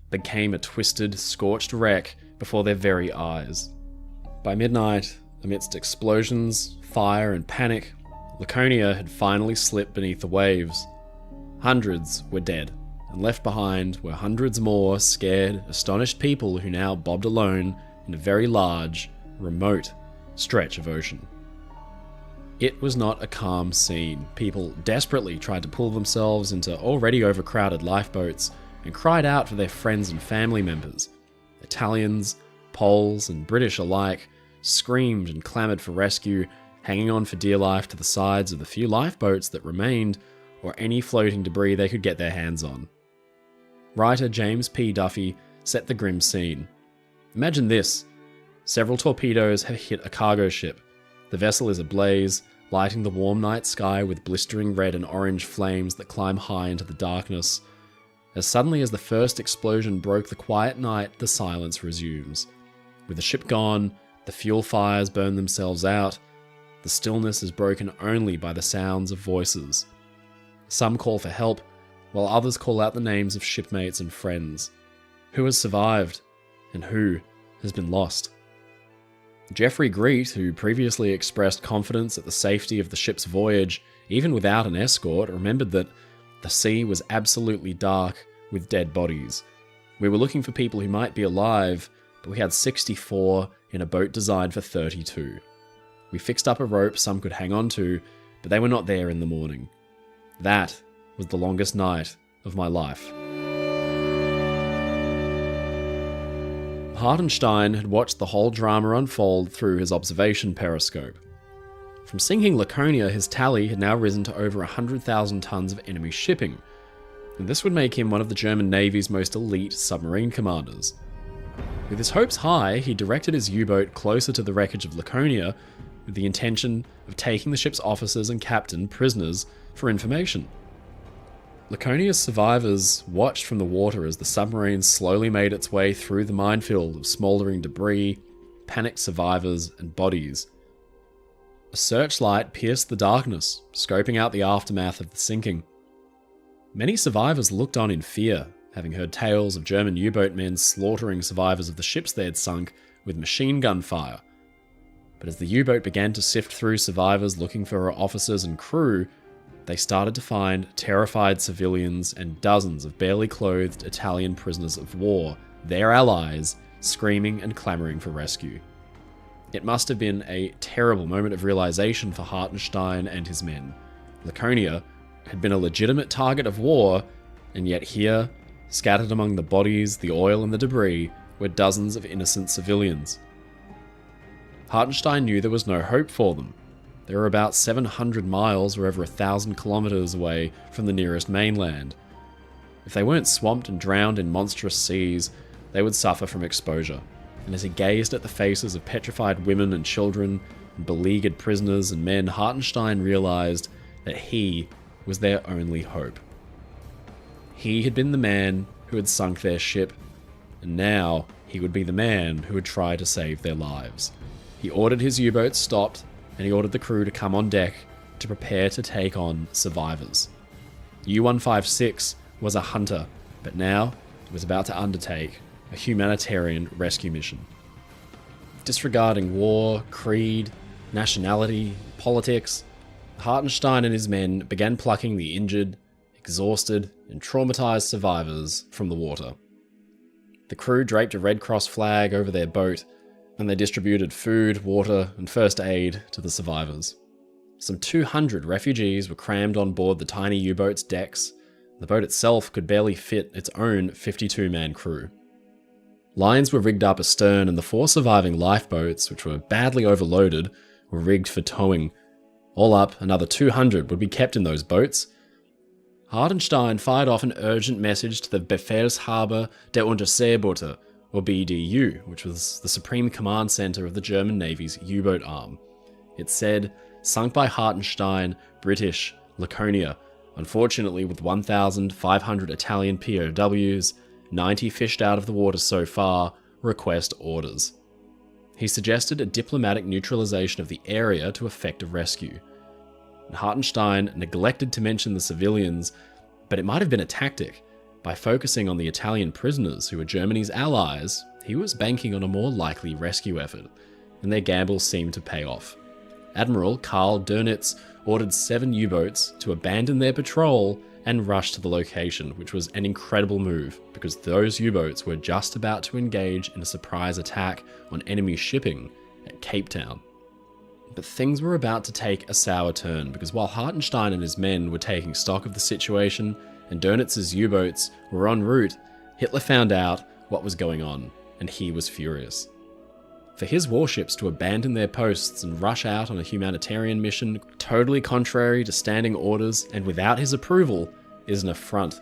became a twisted, scorched wreck before their very eyes. By midnight, amidst explosions, fire, and panic, Laconia had finally slipped beneath the waves. Hundreds were dead, and left behind were hundreds more scared, astonished people who now bobbed alone in a very large, remote stretch of ocean. It was not a calm scene. People desperately tried to pull themselves into already overcrowded lifeboats and cried out for their friends and family members. Italians, Poles, and British alike screamed and clamoured for rescue, hanging on for dear life to the sides of the few lifeboats that remained, or any floating debris they could get their hands on. Writer James P. Duffy set the grim scene. Imagine this. Several torpedoes have hit a cargo ship. The vessel is ablaze, lighting the warm night sky with blistering red and orange flames that climb high into the darkness. As suddenly as the first explosion broke the quiet night, the silence resumes. With the ship gone, the fuel fires burn themselves out. The stillness is broken only by the sounds of voices. Some call for help, while others call out the names of shipmates and friends. Who has survived, and who has been lost? Geoffrey Greet, who previously expressed confidence at the safety of the ship's voyage, even without an escort, remembered that the sea was absolutely dark with dead bodies. We were looking for people who might be alive, but we had 64 in a boat designed for 32. We fixed up a rope some could hang on to, but they were not there in the morning. That was the longest night of my life. Hartenstein had watched the whole drama unfold through his observation periscope. From sinking Laconia, his tally had now risen to over 100,000 tons of enemy shipping, and this would make him one of the German Navy's most elite submarine commanders. With his hopes high, he directed his U-boat closer to the wreckage of Laconia with the intention of taking the ship's officers and captain prisoners for information. Laconia's survivors watched from the water as the submarine slowly made its way through the minefield of smouldering debris, panicked survivors, and bodies. A searchlight pierced the darkness, scoping out the aftermath of the sinking. Many survivors looked on in fear, having heard tales of German U-boat men slaughtering survivors of the ships they had sunk with machine gun fire. But as the U-boat began to sift through survivors looking for her officers and crew, they started to find terrified civilians and dozens of barely clothed Italian prisoners of war, their allies, screaming and clamoring for rescue. It must have been a terrible moment of realization for Hartenstein and his men. Laconia had been a legitimate target of war, and yet here, scattered among the bodies, the oil, and the debris, were dozens of innocent civilians. Hartenstein knew there was no hope for them. They were about 700 miles or over 1,000 kilometers away from the nearest mainland. If they weren't swamped and drowned in monstrous seas, they would suffer from exposure. And as he gazed at the faces of petrified women and children, and beleaguered prisoners and men, Hartenstein realized that he was their only hope. He had been the man who had sunk their ship, and now he would be the man who would try to save their lives. He ordered his U-boats stopped, and he ordered the crew to come on deck to prepare to take on survivors. U-156 was a hunter, but now it was about to undertake a humanitarian rescue mission. Disregarding war, creed, nationality, politics, Hartenstein and his men began plucking the injured, exhausted, and traumatized survivors from the water. The crew draped a Red Cross flag over their boat, and they distributed food, water, and first aid to the survivors. Some 200 refugees were crammed on board the tiny U-boat's decks. The boat itself could barely fit its own 52-man crew. Lines were rigged up astern, and the 4 surviving lifeboats, which were badly overloaded, were rigged for towing. All up, another 200 would be kept in those boats. Hartenstein fired off an urgent message to the Befehlshaber der Unterseeboote, or BDU, which was the Supreme Command Center of the German Navy's U-boat arm. It said, "Sunk by Hartenstein, British, Laconia. Unfortunately, with 1,500 Italian POWs, 90 fished out of the water so far, request orders." He suggested a diplomatic neutralization of the area to effect a rescue. And Hartenstein neglected to mention the civilians, but it might have been a tactic. By focusing on the Italian prisoners who were Germany's allies, he was banking on a more likely rescue effort, and their gamble seemed to pay off. Admiral Karl Dönitz ordered 7 U-boats to abandon their patrol and rush to the location, which was an incredible move because those U-boats were just about to engage in a surprise attack on enemy shipping at Cape Town. But things were about to take a sour turn because while Hartenstein and his men were taking stock of the situation and Dönitz's U-boats were en route, Hitler found out what was going on, and he was furious. For his warships to abandon their posts and rush out on a humanitarian mission totally contrary to standing orders and without his approval is an affront.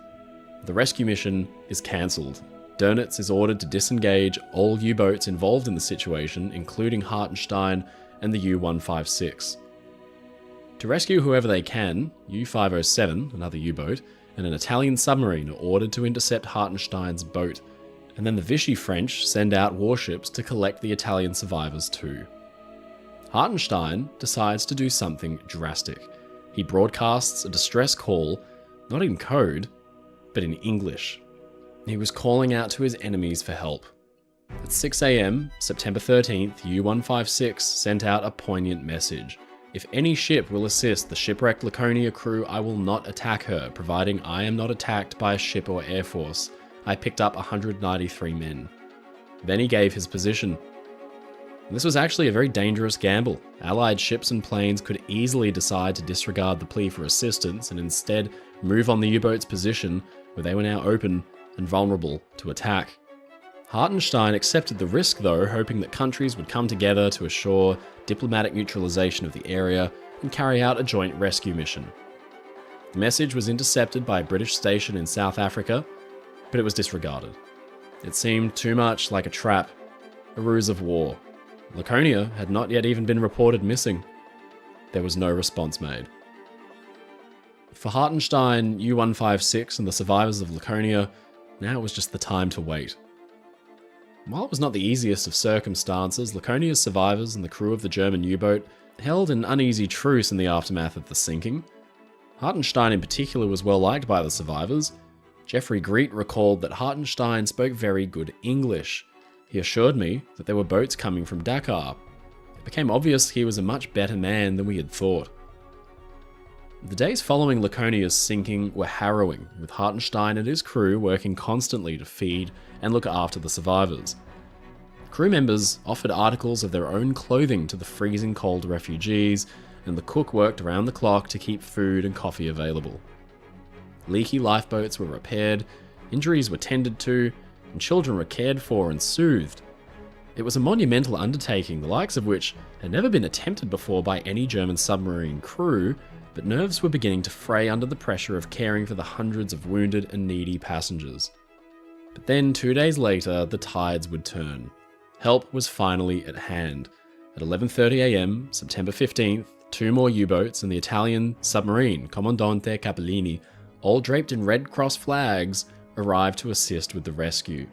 The rescue mission is cancelled. Dönitz is ordered to disengage all U-boats involved in the situation, including Hartenstein and the U-156. To rescue whoever they can, U-507, another U-boat, and an Italian submarine are ordered to intercept Hartenstein's boat, and then the Vichy French send out warships to collect the Italian survivors too. Hartenstein decides to do something drastic. He broadcasts a distress call, not in code, but in English. He was calling out to his enemies for help. At 6 AM, September 13th, U-156 sent out a poignant message. "If any ship will assist the shipwrecked Laconia crew, I will not attack her, providing I am not attacked by a ship or air force. I picked up 193 men." Then he gave his position. This was actually a very dangerous gamble. Allied ships and planes could easily decide to disregard the plea for assistance and instead move on the U-boat's position, where they were now open and vulnerable to attack. Hartenstein accepted the risk though, hoping that countries would come together to assure diplomatic neutralization of the area and carry out a joint rescue mission. The message was intercepted by a British station in South Africa, but it was disregarded. It seemed too much like a trap, a ruse of war. Laconia had not yet even been reported missing. There was no response made. For Hartenstein, U-156 and the survivors of Laconia, now it was just the time to wait. While it was not the easiest of circumstances, Laconia's survivors and the crew of the German U-boat held an uneasy truce in the aftermath of the sinking. Hartenstein in particular was well liked by the survivors. Geoffrey Greet recalled that Hartenstein spoke very good English. He assured me that there were boats coming from Dakar. It became obvious he was a much better man than we had thought. The days following Laconia's sinking were harrowing, with Hartenstein and his crew working constantly to feed and look after the survivors. Crew members offered articles of their own clothing to the freezing cold refugees, and the cook worked around the clock to keep food and coffee available. Leaky lifeboats were repaired, injuries were tended to, and children were cared for and soothed. It was a monumental undertaking, the likes of which had never been attempted before by any German submarine crew, but nerves were beginning to fray under the pressure of caring for the hundreds of wounded and needy passengers. But then 2 days later, the tides would turn. Help was finally at hand. At 11:30 AM, September 15th, 2 more U-boats and the Italian submarine, Comandante Capellini, all draped in Red Cross flags, arrived to assist with the rescue.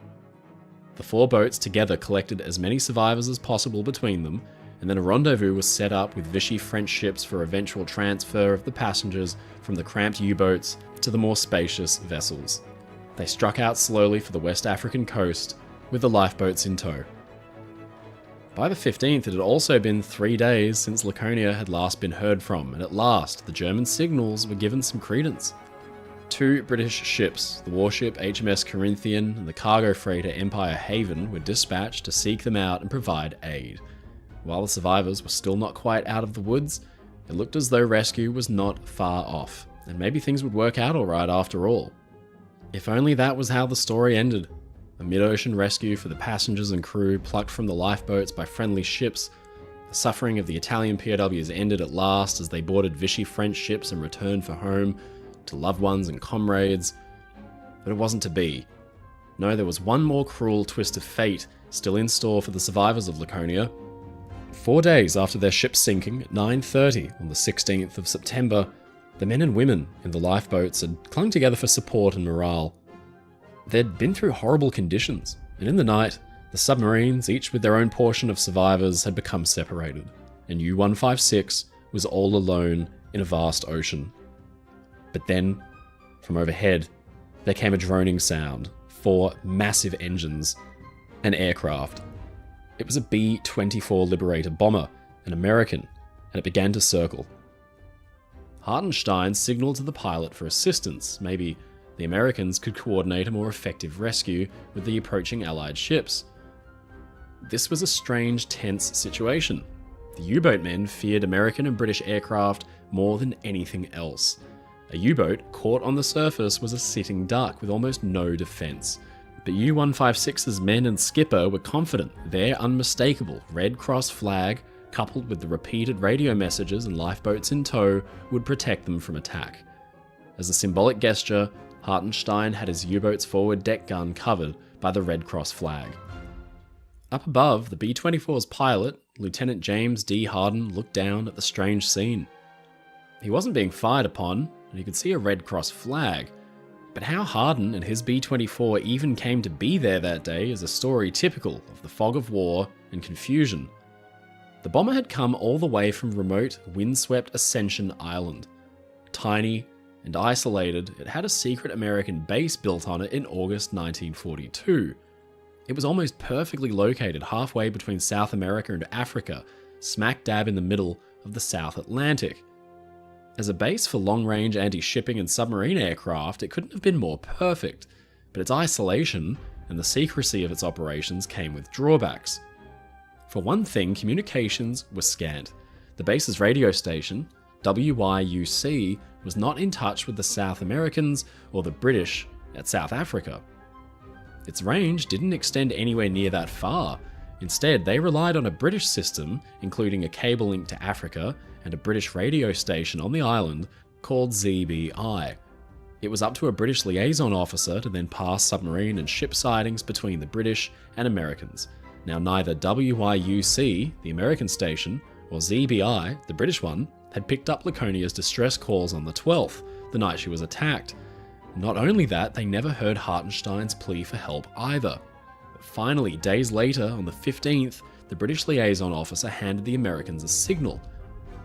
The 4 boats together collected as many survivors as possible between them, and then a rendezvous was set up with Vichy French ships for eventual transfer of the passengers from the cramped U-boats to the more spacious vessels. They struck out slowly for the West African coast, with the lifeboats in tow. By the 15th, it had also been 3 days since Laconia had last been heard from, and at last, the German signals were given some credence. 2 British ships, the warship HMS Corinthian and the cargo freighter Empire Haven, were dispatched to seek them out and provide aid. While the survivors were still not quite out of the woods, it looked as though rescue was not far off, and maybe things would work out alright after all. If only that was how the story ended. A mid-ocean rescue for the passengers and crew plucked from the lifeboats by friendly ships. The suffering of the Italian POWs ended at last as they boarded Vichy French ships and returned for home, to loved ones and comrades. But it wasn't to be. No, there was one more cruel twist of fate still in store for the survivors of Laconia. 4 days after their ship sinking at 9:30 on the 16th of September, the men and women in the lifeboats had clung together for support and morale. They'd been through horrible conditions, and in the night, the submarines, each with their own portion of survivors, had become separated, and U-156 was all alone in a vast ocean. But then, from overhead, there came a droning sound, 4 massive engines, an aircraft. It was a B-24 Liberator bomber, an American, and it began to circle. Hartenstein signaled to the pilot for assistance. Maybe the Americans could coordinate a more effective rescue with the approaching Allied ships. This was a strange, tense situation. The U-boat men feared American and British aircraft more than anything else. A U-boat caught on the surface was a sitting duck with almost no defense. But U-156's men and skipper were confident their unmistakable Red Cross flag, coupled with the repeated radio messages and lifeboats in tow, would protect them from attack. As a symbolic gesture, Hartenstein had his U-boat's forward deck gun covered by the Red Cross flag. Up above, the B-24's pilot, Lieutenant James D. Harden, looked down at the strange scene. He wasn't being fired upon, and he could see a Red Cross flag. But how Harden and his B-24 even came to be there that day is a story typical of the fog of war and confusion. The bomber had come all the way from remote, windswept Ascension Island. Tiny and isolated, it had a secret American base built on it in August 1942. It was almost perfectly located halfway between South America and Africa, smack dab in the middle of the South Atlantic. As a base for long-range anti-shipping and submarine aircraft, it couldn't have been more perfect, but its isolation and the secrecy of its operations came with drawbacks. For one thing, communications were scant. The base's radio station, WYUC, was not in touch with the South Americans or the British at South Africa. Its range didn't extend anywhere near that far. Instead, they relied on a British system, including a cable link to Africa and a British radio station on the island called ZBI. It was up to a British liaison officer to then pass submarine and ship sightings between the British and Americans. Now, neither WYUC, the American station, or ZBI, the British one, had picked up Laconia's distress calls on the 12th, the night she was attacked. Not only that, they never heard Hartenstein's plea for help either. But finally, days later, on the 15th, the British liaison officer handed the Americans a signal.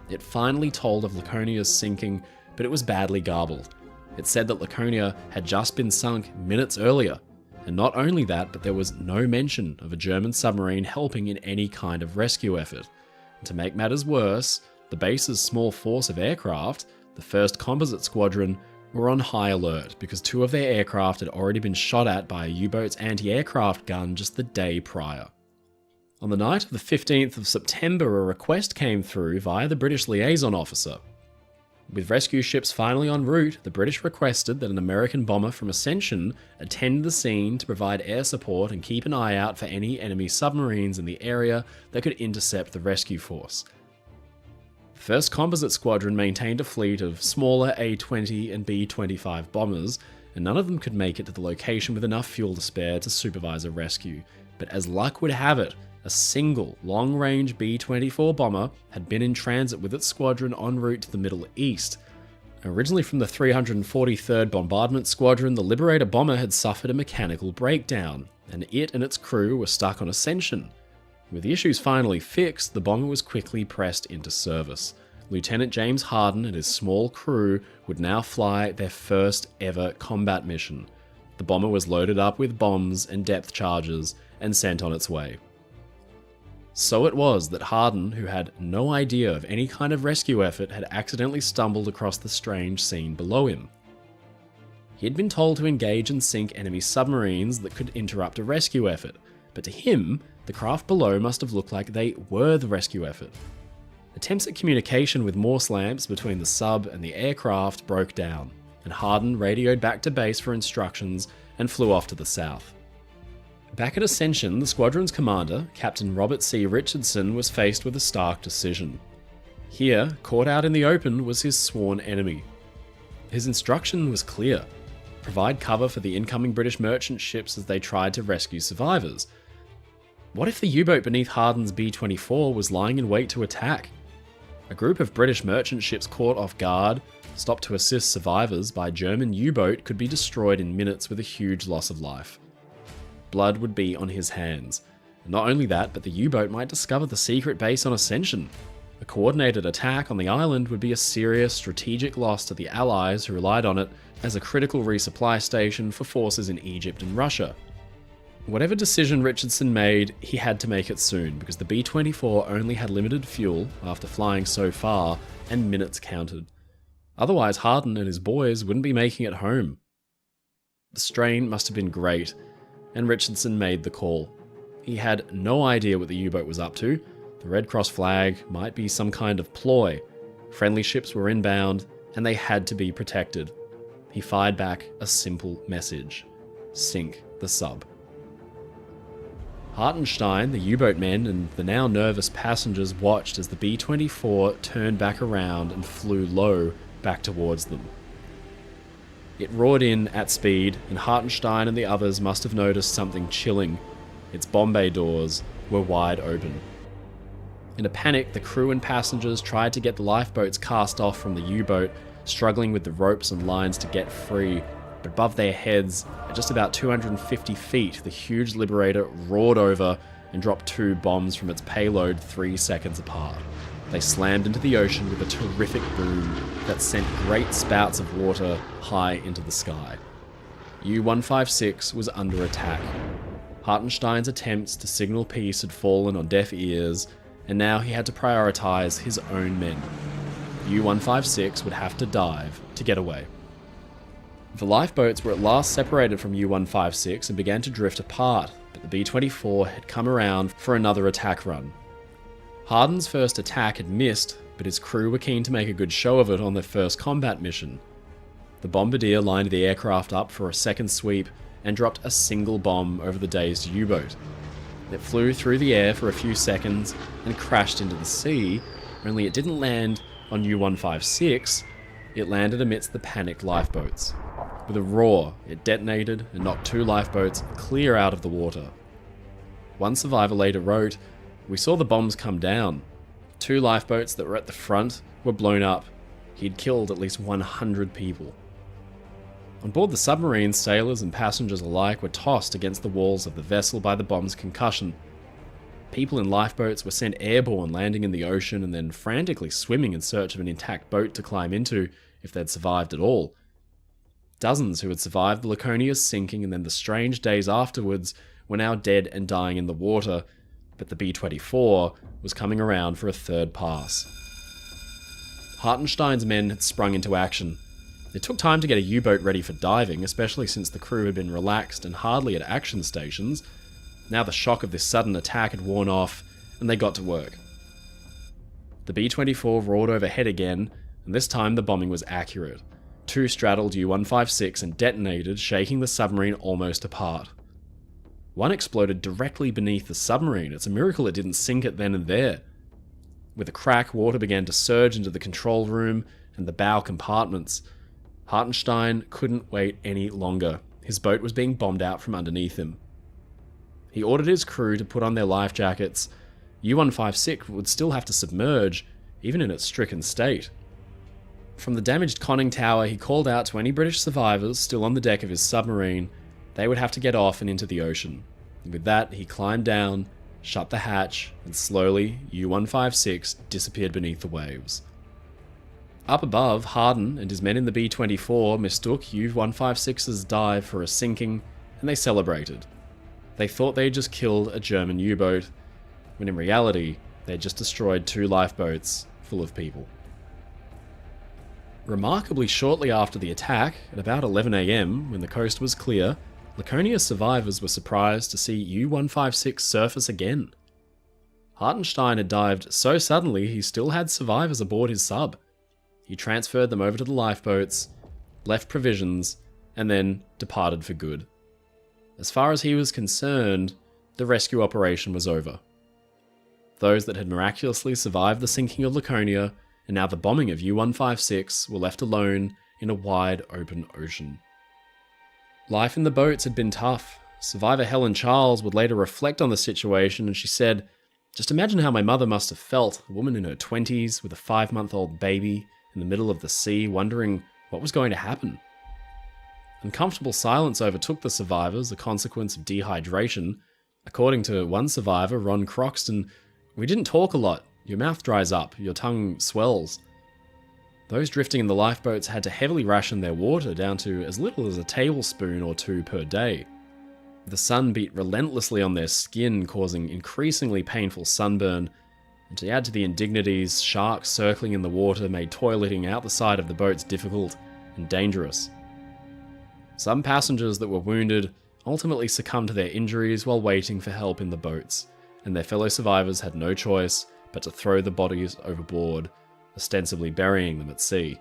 It finally told of Laconia's sinking, but it was badly garbled. It said that Laconia had just been sunk minutes earlier, and not only that, but there was no mention of a German submarine helping in any kind of rescue effort. And to make matters worse, the base's small force of aircraft, the 1st Composite Squadron, were on high alert because 2 of their aircraft had already been shot at by a U-boat's anti-aircraft gun just the day prior. On the night of the 15th of September, a request came through via the British liaison officer. With rescue ships finally en route, the British requested that an American bomber from Ascension attend the scene to provide air support and keep an eye out for any enemy submarines in the area that could intercept the rescue force. The 1st Composite Squadron maintained a fleet of smaller A-20 and B-25 bombers, and none of them could make it to the location with enough fuel to spare to supervise a rescue. But as luck would have it, a single long-range B-24 bomber had been in transit with its squadron en route to the Middle East. Originally from the 343rd Bombardment Squadron, the Liberator bomber had suffered a mechanical breakdown. and it and its crew were stuck on Ascension. With the issues finally fixed, the bomber was quickly pressed into service. Lieutenant James Harden and his small crew would now fly their first ever combat mission. The bomber was loaded up with bombs and depth charges and sent on its way. So it was that Harden, who had no idea of any kind of rescue effort, had accidentally stumbled across the strange scene below him. He had been told to engage and sink enemy submarines that could interrupt a rescue effort, but to him, the craft below must have looked like they were the rescue effort. Attempts at communication with Morse lamps between the sub and the aircraft broke down, and Harden radioed back to base for instructions and flew off to the south. Back at Ascension, the squadron's commander, Captain Robert C. Richardson, was faced with a stark decision. Here, caught out in the open, was his sworn enemy. His instruction was clear: provide cover for the incoming British merchant ships as they tried to rescue survivors. What if the U-boat beneath Harden's B-24 was lying in wait to attack? A group of British merchant ships caught off guard, stopped to assist survivors by a German U-boat, could be destroyed in minutes with a huge loss of life. Blood would be on his hands. And not only that, but the U-boat might discover the secret base on Ascension. A coordinated attack on the island would be a serious strategic loss to the Allies who relied on it as a critical resupply station for forces in Egypt and Russia. Whatever decision Richardson made, he had to make it soon, because the B-24 only had limited fuel after flying so far, and minutes counted. Otherwise, Harden and his boys wouldn't be making it home. The strain must have been great, and Richardson made the call. He had no idea what the U-boat was up to. The Red Cross flag might be some kind of ploy. Friendly ships were inbound, and they had to be protected. He fired back a simple message: sink the sub. Hartenstein, the U-boat men, and the now nervous passengers watched as the B-24 turned back around and flew low back towards them. It roared in at speed, and Hartenstein and the others must have noticed something chilling. Its bomb bay doors were wide open. In a panic, the crew and passengers tried to get the lifeboats cast off from the U-boat, struggling with the ropes and lines to get free. But above their heads, at just about 250 feet, the huge Liberator roared over and dropped 2 bombs from its payload 3 seconds apart. They slammed into the ocean with a terrific boom that sent great spouts of water high into the sky. U-156 was under attack. Hartenstein's attempts to signal peace had fallen on deaf ears, and now he had to prioritize his own men. U-156 would have to dive to get away. The lifeboats were at last separated from U-156 and began to drift apart, but the B-24 had come around for another attack run. Harden's first attack had missed, but his crew were keen to make a good show of it on their first combat mission. The bombardier lined the aircraft up for a second sweep and dropped a single bomb over the dazed U-boat. It flew through the air for a few seconds and crashed into the sea, only it didn't land on U-156, it landed amidst the panicked lifeboats. With a roar, it detonated and knocked 2 lifeboats clear out of the water. One survivor later wrote, "We saw the bombs come down. 2 lifeboats that were at the front were blown up. He'd killed at least 100 people." On board the submarine, sailors and passengers alike were tossed against the walls of the vessel by the bomb's concussion. People in lifeboats were sent airborne, landing in the ocean and then frantically swimming in search of an intact boat to climb into if they'd survived at all. Dozens who had survived the Laconia's sinking and then the strange days afterwards were now dead and dying in the water, but the B-24 was coming around for a third pass. Hartenstein's men had sprung into action. It took time to get a U-boat ready for diving, especially since the crew had been relaxed and hardly at action stations. Now the shock of this sudden attack had worn off, and they got to work. The B-24 roared overhead again, and this time the bombing was accurate. 2 straddled U-156 and detonated, shaking the submarine almost apart. One exploded directly beneath the submarine. It's a miracle it didn't sink it then and there. With a crack, water began to surge into the control room and the bow compartments. Hartenstein couldn't wait any longer. His boat was being bombed out from underneath him. He ordered his crew to put on their life jackets. U-156 would still have to submerge, even in its stricken state. From the damaged conning tower, he called out to any British survivors still on the deck of his submarine. They would have to get off and into the ocean. With that, he climbed down, shut the hatch, and slowly, U-156 disappeared beneath the waves. Up above, Harden and his men in the B-24 mistook U-156's dive for a sinking, and they celebrated. They thought they'd just killed a German U-boat, when in reality, they'd just destroyed 2 lifeboats full of people. Remarkably shortly after the attack, at about 11 AM, when the coast was clear, Laconia survivors were surprised to see U-156 surface again. Hartenstein had dived so suddenly he still had survivors aboard his sub. He transferred them over to the lifeboats, left provisions, and then departed for good. As far as he was concerned, the rescue operation was over. Those that had miraculously survived the sinking of Laconia and now the bombing of U-156 were left alone in a wide open ocean. Life in the boats had been tough. Survivor Helen Charles would later reflect on the situation, and she said, "Just imagine how my mother must have felt, a woman in her 20s with a 5-month-old baby in the middle of the sea, wondering what was going to happen." Uncomfortable silence overtook the survivors, a consequence of dehydration. According to one survivor, Ron Croxton, "We didn't talk a lot. Your mouth dries up, your tongue swells." Those drifting in the lifeboats had to heavily ration their water down to as little as a tablespoon or 2 per day. The sun beat relentlessly on their skin, causing increasingly painful sunburn, and to add to the indignities, sharks circling in the water made toileting out the side of the boats difficult and dangerous. Some passengers that were wounded ultimately succumbed to their injuries while waiting for help in the boats, and their fellow survivors had no choice but to throw the bodies overboard, ostensibly burying them at sea.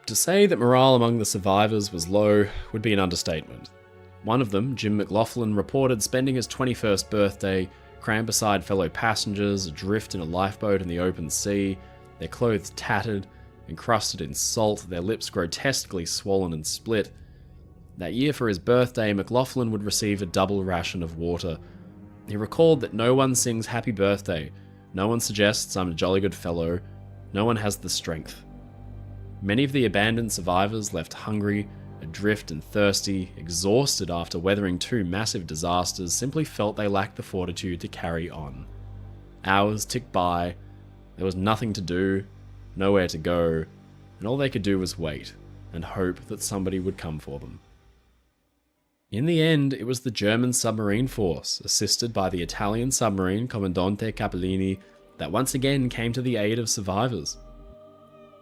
To say that morale among the survivors was low would be an understatement. One of them, Jim McLaughlin, reported spending his 21st birthday crammed beside fellow passengers, adrift in a lifeboat in the open sea, their clothes tattered, encrusted in salt, their lips grotesquely swollen and split. That year for his birthday, McLaughlin would receive a double ration of water. He recalled that no one sings happy birthday, no one suggests I'm a jolly good fellow, no one has the strength. Many of the abandoned survivors left hungry, adrift and thirsty, exhausted after weathering 2 massive disasters, simply felt they lacked the fortitude to carry on. Hours ticked by, there was nothing to do, nowhere to go, and all they could do was wait and hope that somebody would come for them. In the end, it was the German submarine force, assisted by the Italian submarine Comandante Capellini, that once again came to the aid of survivors.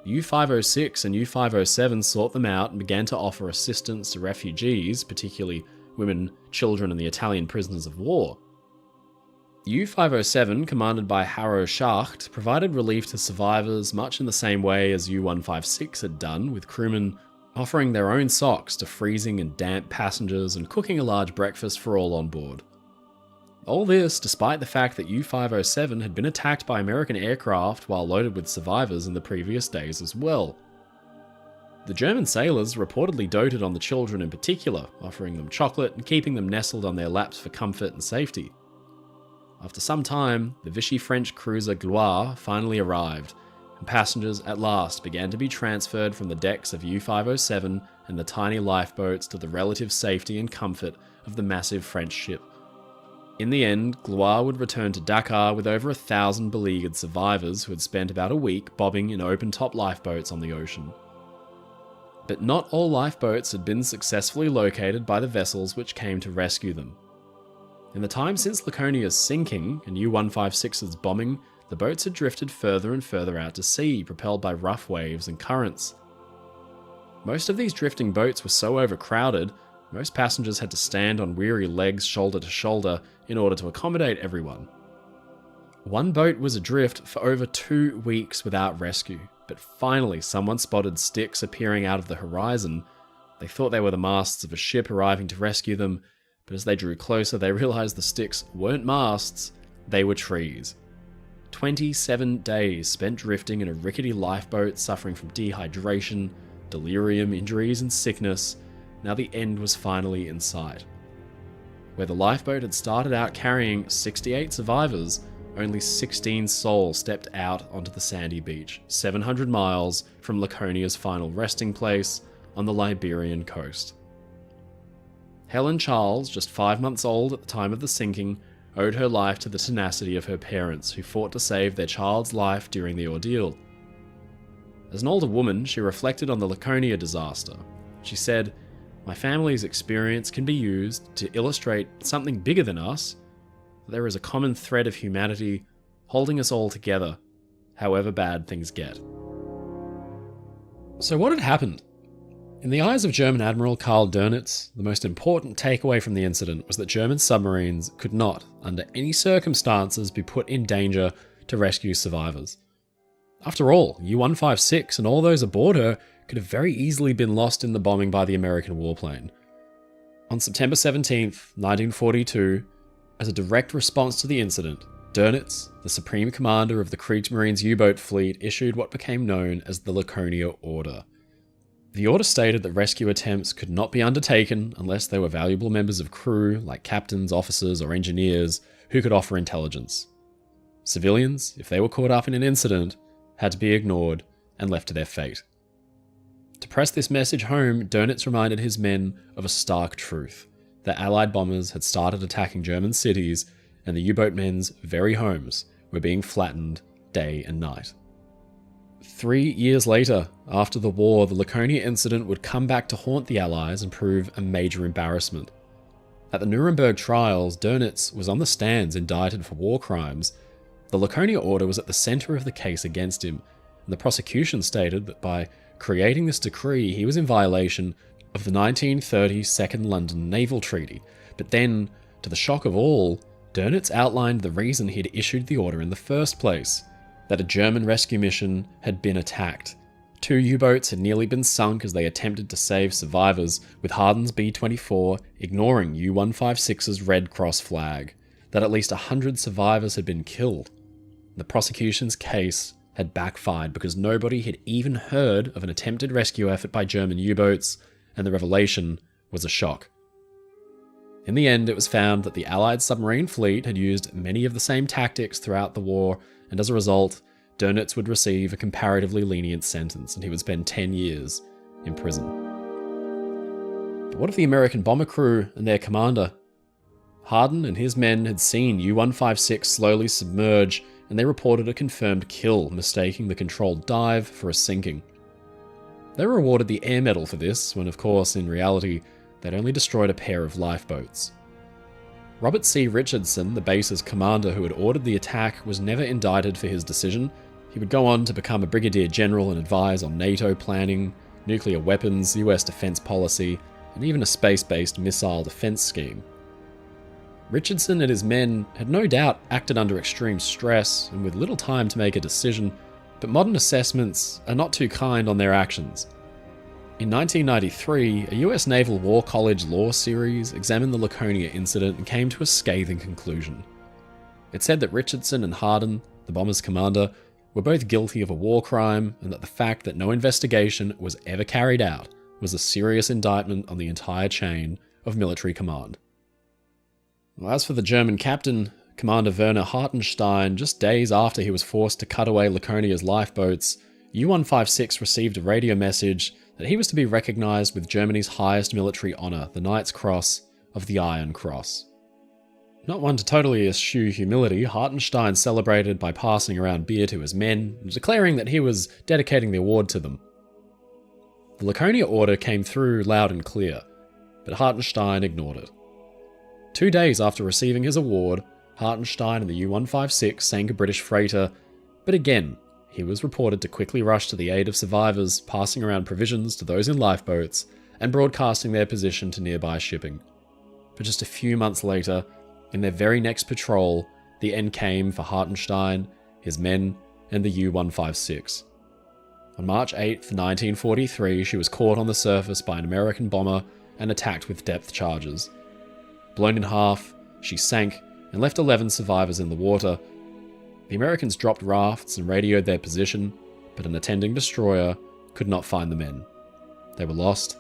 U-506 and U-507 sought them out and began to offer assistance to refugees, particularly women, children, and the Italian prisoners of war. U-507, commanded by Harro Schacht, provided relief to survivors much in the same way as U-156 had done, with crewmen offering their own socks to freezing and damp passengers and cooking a large breakfast for all on board. All this despite the fact that U-507 had been attacked by American aircraft while loaded with survivors in the previous days as well. The German sailors reportedly doted on the children in particular, offering them chocolate and keeping them nestled on their laps for comfort and safety. After some time, the Vichy French cruiser Gloire finally arrived, and passengers at last began to be transferred from the decks of U-507 and the tiny lifeboats to the relative safety and comfort of the massive French ship. In the end, Gloire would return to Dakar with over 1,000 beleaguered survivors who had spent about a week bobbing in open-top lifeboats on the ocean. But not all lifeboats had been successfully located by the vessels which came to rescue them. In the time since Laconia's sinking and U-156's bombing, the boats had drifted further and further out to sea, propelled by rough waves and currents. Most of these drifting boats were so overcrowded, most passengers had to stand on weary legs shoulder to shoulder in order to accommodate everyone. One boat was adrift for over 2 weeks without rescue, but finally someone spotted sticks appearing out of the horizon. They thought they were the masts of a ship arriving to rescue them, but as they drew closer they realized the sticks weren't masts, they were trees. 27 days spent drifting in a rickety lifeboat, suffering from dehydration, delirium, injuries and sickness. Now the end was finally in sight. Where the lifeboat had started out carrying 68 survivors, only 16 souls stepped out onto the sandy beach, 700 miles from Laconia's final resting place on the Liberian coast. Helen Charles, just 5 months old at the time of the sinking, owed her life to the tenacity of her parents, who fought to save their child's life during the ordeal. As an older woman, she reflected on the Laconia disaster. She said, "My family's experience can be used to illustrate something bigger than us. There is a common thread of humanity holding us all together, however bad things get." So what had happened? In the eyes of German Admiral Karl Dönitz, the most important takeaway from the incident was that German submarines could not, under any circumstances, be put in danger to rescue survivors. After all, U-156 and all those aboard her could have very easily been lost in the bombing by the American warplane. On September 17th, 1942, as a direct response to the incident, Dönitz, the supreme commander of the Kriegsmarine's U-boat fleet, issued what became known as the Laconia Order. The order stated that rescue attempts could not be undertaken unless they were valuable members of crew, like captains, officers, or engineers, who could offer intelligence. Civilians, if they were caught up in an incident, had to be ignored and left to their fate. To press this message home, Dönitz reminded his men of a stark truth, that Allied bombers had started attacking German cities, and the U-boat men's very homes were being flattened day and night. 3 years later, after the war, the Laconia incident would come back to haunt the Allies and prove a major embarrassment. At the Nuremberg trials, Dönitz was on the stands indicted for war crimes. The Laconia Order was at the centre of the case against him, and the prosecution stated that by creating this decree, he was in violation of the 1930 Second London Naval Treaty. But then, to the shock of all, Dönitz outlined the reason he had issued the order in the first place: that a German rescue mission had been attacked. 2 U-boats had nearly been sunk as they attempted to save survivors, with Harden's B-24 ignoring U-156's Red Cross flag. That at least 100 survivors had been killed. The prosecution's case had backfired because nobody had even heard of an attempted rescue effort by German U-boats, and the revelation was a shock. In the end, it was found that the Allied submarine fleet had used many of the same tactics throughout the war, and as a result, Dönitz would receive a comparatively lenient sentence, and he would spend 10 years in prison. But what of the American bomber crew and their commander? Harden and his men had seen U-156 slowly submerge, and they reported a confirmed kill, mistaking the controlled dive for a sinking. They were awarded the Air Medal for this, when of course, in reality, they'd only destroyed a pair of lifeboats. Robert C. Richardson, the base's commander who had ordered the attack, was never indicted for his decision. He would go on to become a brigadier general and advise on NATO planning, nuclear weapons, US defense policy, and even a space-based missile defense scheme. Richardson and his men had no doubt acted under extreme stress and with little time to make a decision, but modern assessments are not too kind on their actions. In 1993, a US Naval War College law series examined the Laconia incident and came to a scathing conclusion. It said that Richardson and Harden, the bomber's commander, were both guilty of a war crime, and that the fact that no investigation was ever carried out was a serious indictment on the entire chain of military command. As for the German captain, Commander Werner Hartenstein, just days after he was forced to cut away Laconia's lifeboats, U-156 received a radio message that he was to be recognized with Germany's highest military honor, the Knight's Cross of the Iron Cross. Not one to totally eschew humility, Hartenstein celebrated by passing around beer to his men, declaring that he was dedicating the award to them. The Laconia order came through loud and clear, but Hartenstein ignored it. 2 days after receiving his award, Hartenstein and the U-156 sank a British freighter, but again, he was reported to quickly rush to the aid of survivors, passing around provisions to those in lifeboats and broadcasting their position to nearby shipping. But just a few months later, in their very next patrol, the end came for Hartenstein, his men, and the U-156. On March 8, 1943, she was caught on the surface by an American bomber and attacked with depth charges. Blown in half, she sank and left 11 survivors in the water. The Americans dropped rafts and radioed their position, but an attending destroyer could not find the men. They were lost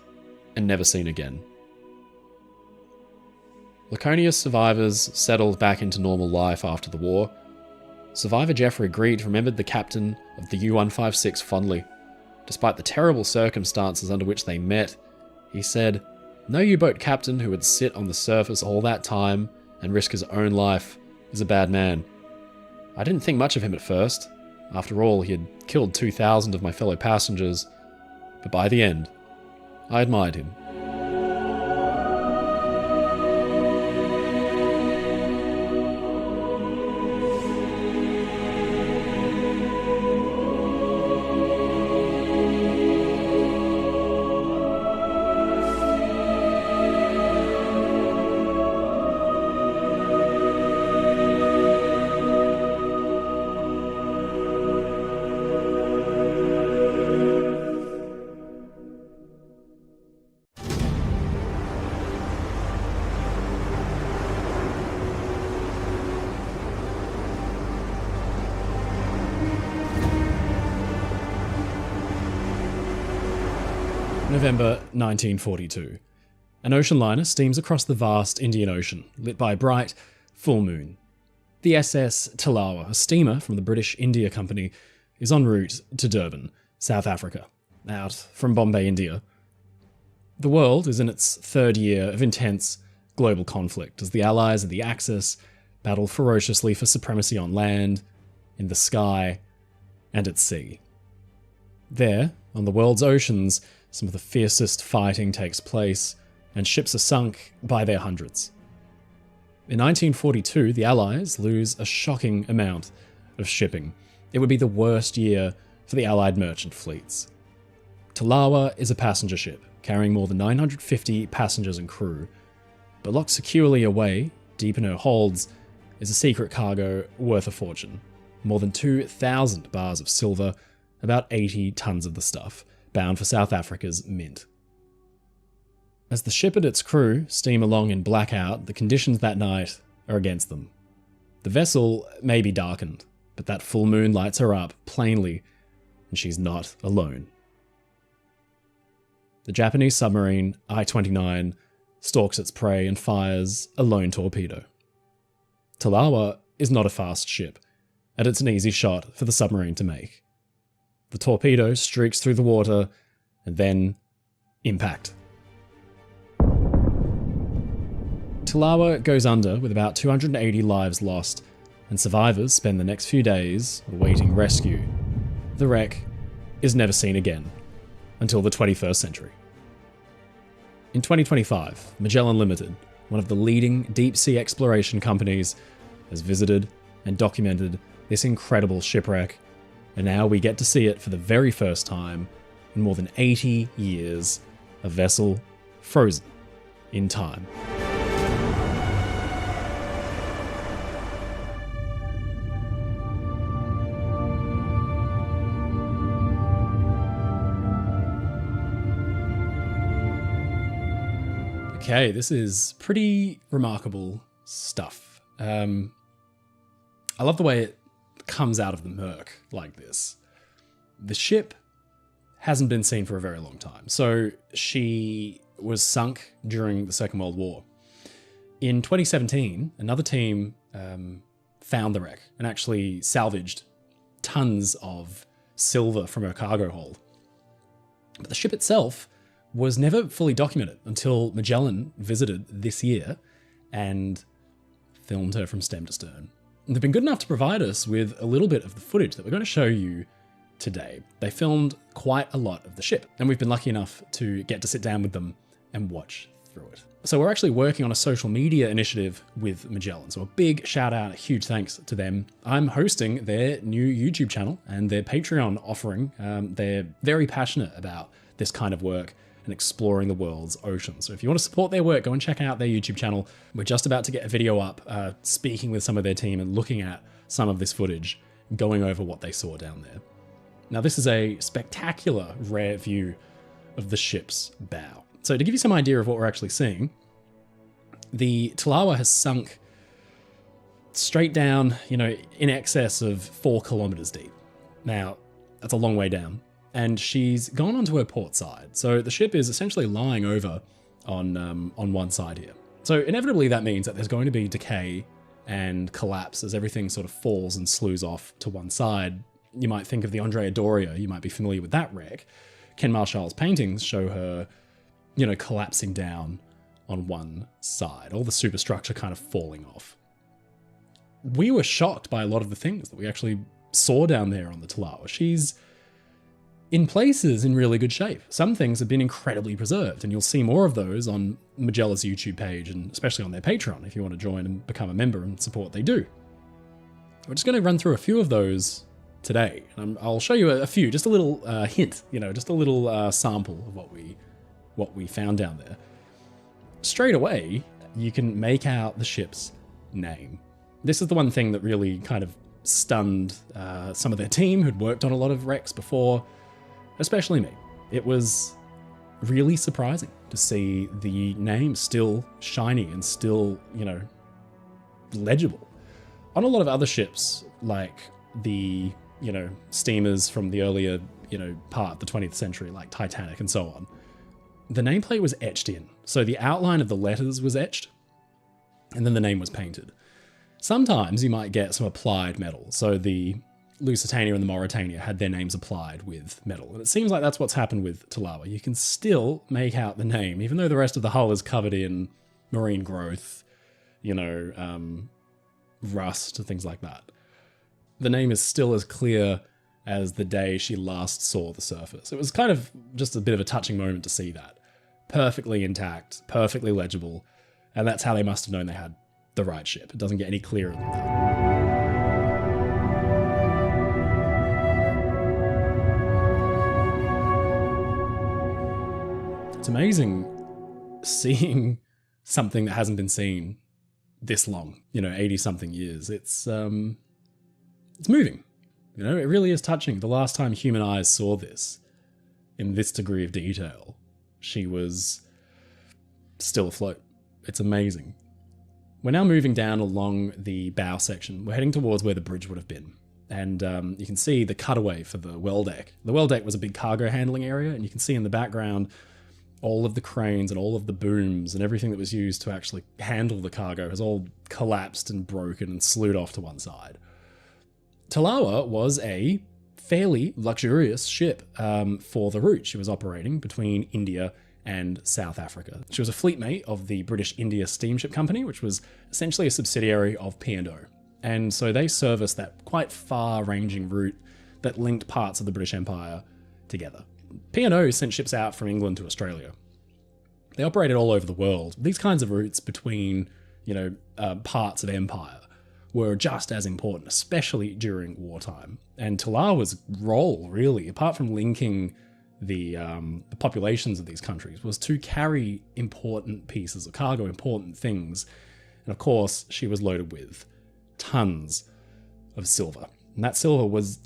and never seen again. Laconia's survivors settled back into normal life after the war. Survivor Jeffrey Greet remembered the captain of the U-156 fondly. Despite the terrible circumstances under which they met, he said, No U-boat captain who would sit on the surface all that time and risk his own life is a bad man. I didn't think much of him at first. After all, he had killed 2,000 of my fellow passengers, but by the end, I admired him. November 1942. An ocean liner steams across the vast Indian Ocean, lit by a bright, full moon. The SS Talawa, a steamer from the British India Company, is en route to Durban, South Africa, out from Bombay, India. The world is in its third year of intense global conflict as the Allies and the Axis battle ferociously for supremacy on land, in the sky, and at sea. There, on the world's oceans, some of the fiercest fighting takes place, and ships are sunk by their hundreds. In 1942, the Allies lose a shocking amount of shipping. It would be the worst year for the Allied merchant fleets. Talawa is a passenger ship, carrying more than 950 passengers and crew, but locked securely away, deep in her holds, is a secret cargo worth a fortune. More than 2,000 bars of silver, about 80 tons of the stuff, bound for South Africa's mint. As the ship and its crew steam along in blackout, the conditions that night are against them. The vessel may be darkened, but that full moon lights her up plainly, and she's not alone. The Japanese submarine I-29 stalks its prey and fires a lone torpedo. Talawa is not a fast ship, and it's an easy shot for the submarine to make. The torpedo streaks through the water, and then impact. Talawa goes under with about 280 lives lost, and survivors spend the next few days awaiting rescue. The wreck is never seen again, until the 21st century. In 2025, Magellan Limited, one of the leading deep-sea exploration companies, has visited and documented this incredible shipwreck, and now we get to see it for the very first time in more than 80 years, a vessel frozen in time. Okay, this is pretty remarkable stuff. I love the way it comes out of the murk like this. The ship hasn't been seen for a very long time. So she was sunk during the Second World War. In 2017, another team found the wreck and actually salvaged tons of silver from her cargo hold. But the ship itself was never fully documented until Magellan visited this year and filmed her from stem to stern. And they've been good enough to provide us with a little bit of the footage that we're going to show you today. They filmed quite a lot of the ship, and we've been lucky enough to get to sit down with them and watch through it. So we're actually working on a social media initiative with Magellan. So a big shout out, a huge thanks to them. I'm hosting their new YouTube channel and their Patreon offering. They're very passionate about this kind of work and exploring the world's oceans. So if you want to support their work, go and check out their YouTube channel. We're just about to get a video up, speaking with some of their team and looking at some of this footage, going over what they saw down there. Now, this is a spectacular rare view of the ship's bow. So to give you some idea of what we're actually seeing, the Talawa has sunk straight down, in excess of 4 kilometers deep. Now, that's a long way down. And she's gone onto her port side. So the ship is essentially lying over on one side here. So inevitably that means that there's going to be decay and collapse as everything sort of falls and slews off to one side. You might think of the Andrea Doria, you might be familiar with that wreck. Ken Marshall's paintings show her collapsing down on one side, all the superstructure kind of falling off. We were shocked by a lot of the things that we actually saw down there on the Tolawa. She's in places in really good shape. Some things have been incredibly preserved, and you'll see more of those on Magella's YouTube page, and especially on their Patreon if you want to join and become a member and support what they do. We're just going to run through a few of those today, and I'll show you a few, just a little hint, just a little sample of what we found down there. Straight away, you can make out the ship's name. This is the one thing that really kind of stunned some of their team who'd worked on a lot of wrecks before, especially me. It was really surprising to see the name still shiny and still, legible. On a lot of other ships, like the, steamers from the earlier, part of the 20th century, like Titanic and so on, the nameplate was etched in. So the outline of the letters was etched, and then the name was painted. Sometimes you might get some applied metal. So the Lusitania and the Mauritania had their names applied with metal. And it seems like that's what's happened with Tolawa. You can still make out the name, even though the rest of the hull is covered in marine growth, rust and things like that. The name is still as clear as the day she last saw the surface. It was kind of just a bit of a touching moment to see that. Perfectly intact, perfectly legible, and that's how they must have known they had the right ship. It doesn't get any clearer than that. It's amazing seeing something that hasn't been seen this long, 80-something years. It's moving. It really is touching. The last time human eyes saw this in this degree of detail, she was still afloat. It's amazing. We're now moving down along the bow section. We're heading towards where the bridge would have been. And you can see the cutaway for the well deck. The well deck was a big cargo handling area, and you can see in the background all of the cranes and all of the booms and everything that was used to actually handle the cargo has all collapsed and broken and slewed off to one side. Tolawa was a fairly luxurious ship for the route she was operating between India and South Africa. She was a fleet mate of the British India Steamship Company, which was essentially a subsidiary of P&O. And so they serviced that quite far-ranging route that linked parts of the British Empire together. P&O sent ships out from England to Australia. They operated all over the world. These kinds of routes between, parts of empire were just as important, especially during wartime. And Tolawa's role, really, apart from linking the populations of these countries, was to carry important pieces of cargo, important things. And of course, she was loaded with tons of silver. And that silver was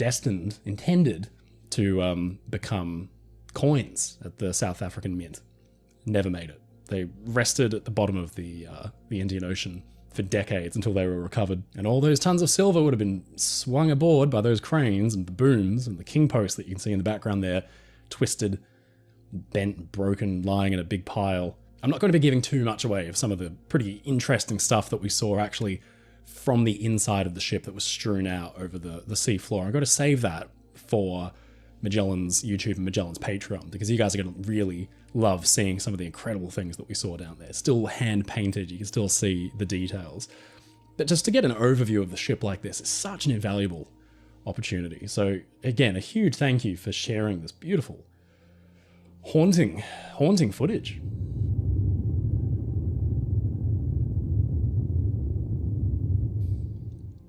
intended to become coins at the South African Mint. Never made it. They rested at the bottom of the Indian Ocean for decades until they were recovered. And all those tons of silver would have been swung aboard by those cranes and the booms and the king post that you can see in the background there, twisted, bent, broken, lying in a big pile. I'm not going to be giving too much away of some of the pretty interesting stuff that we saw actually from the inside of the ship that was strewn out over the sea floor. I've got to save that for Magellan's YouTube and Magellan's Patreon, because you guys are going to really love seeing some of the incredible things that we saw down there. Still hand painted, you can still see the details. But just to get an overview of the ship like this is such an invaluable opportunity. So again, a huge thank you for sharing this beautiful, haunting footage.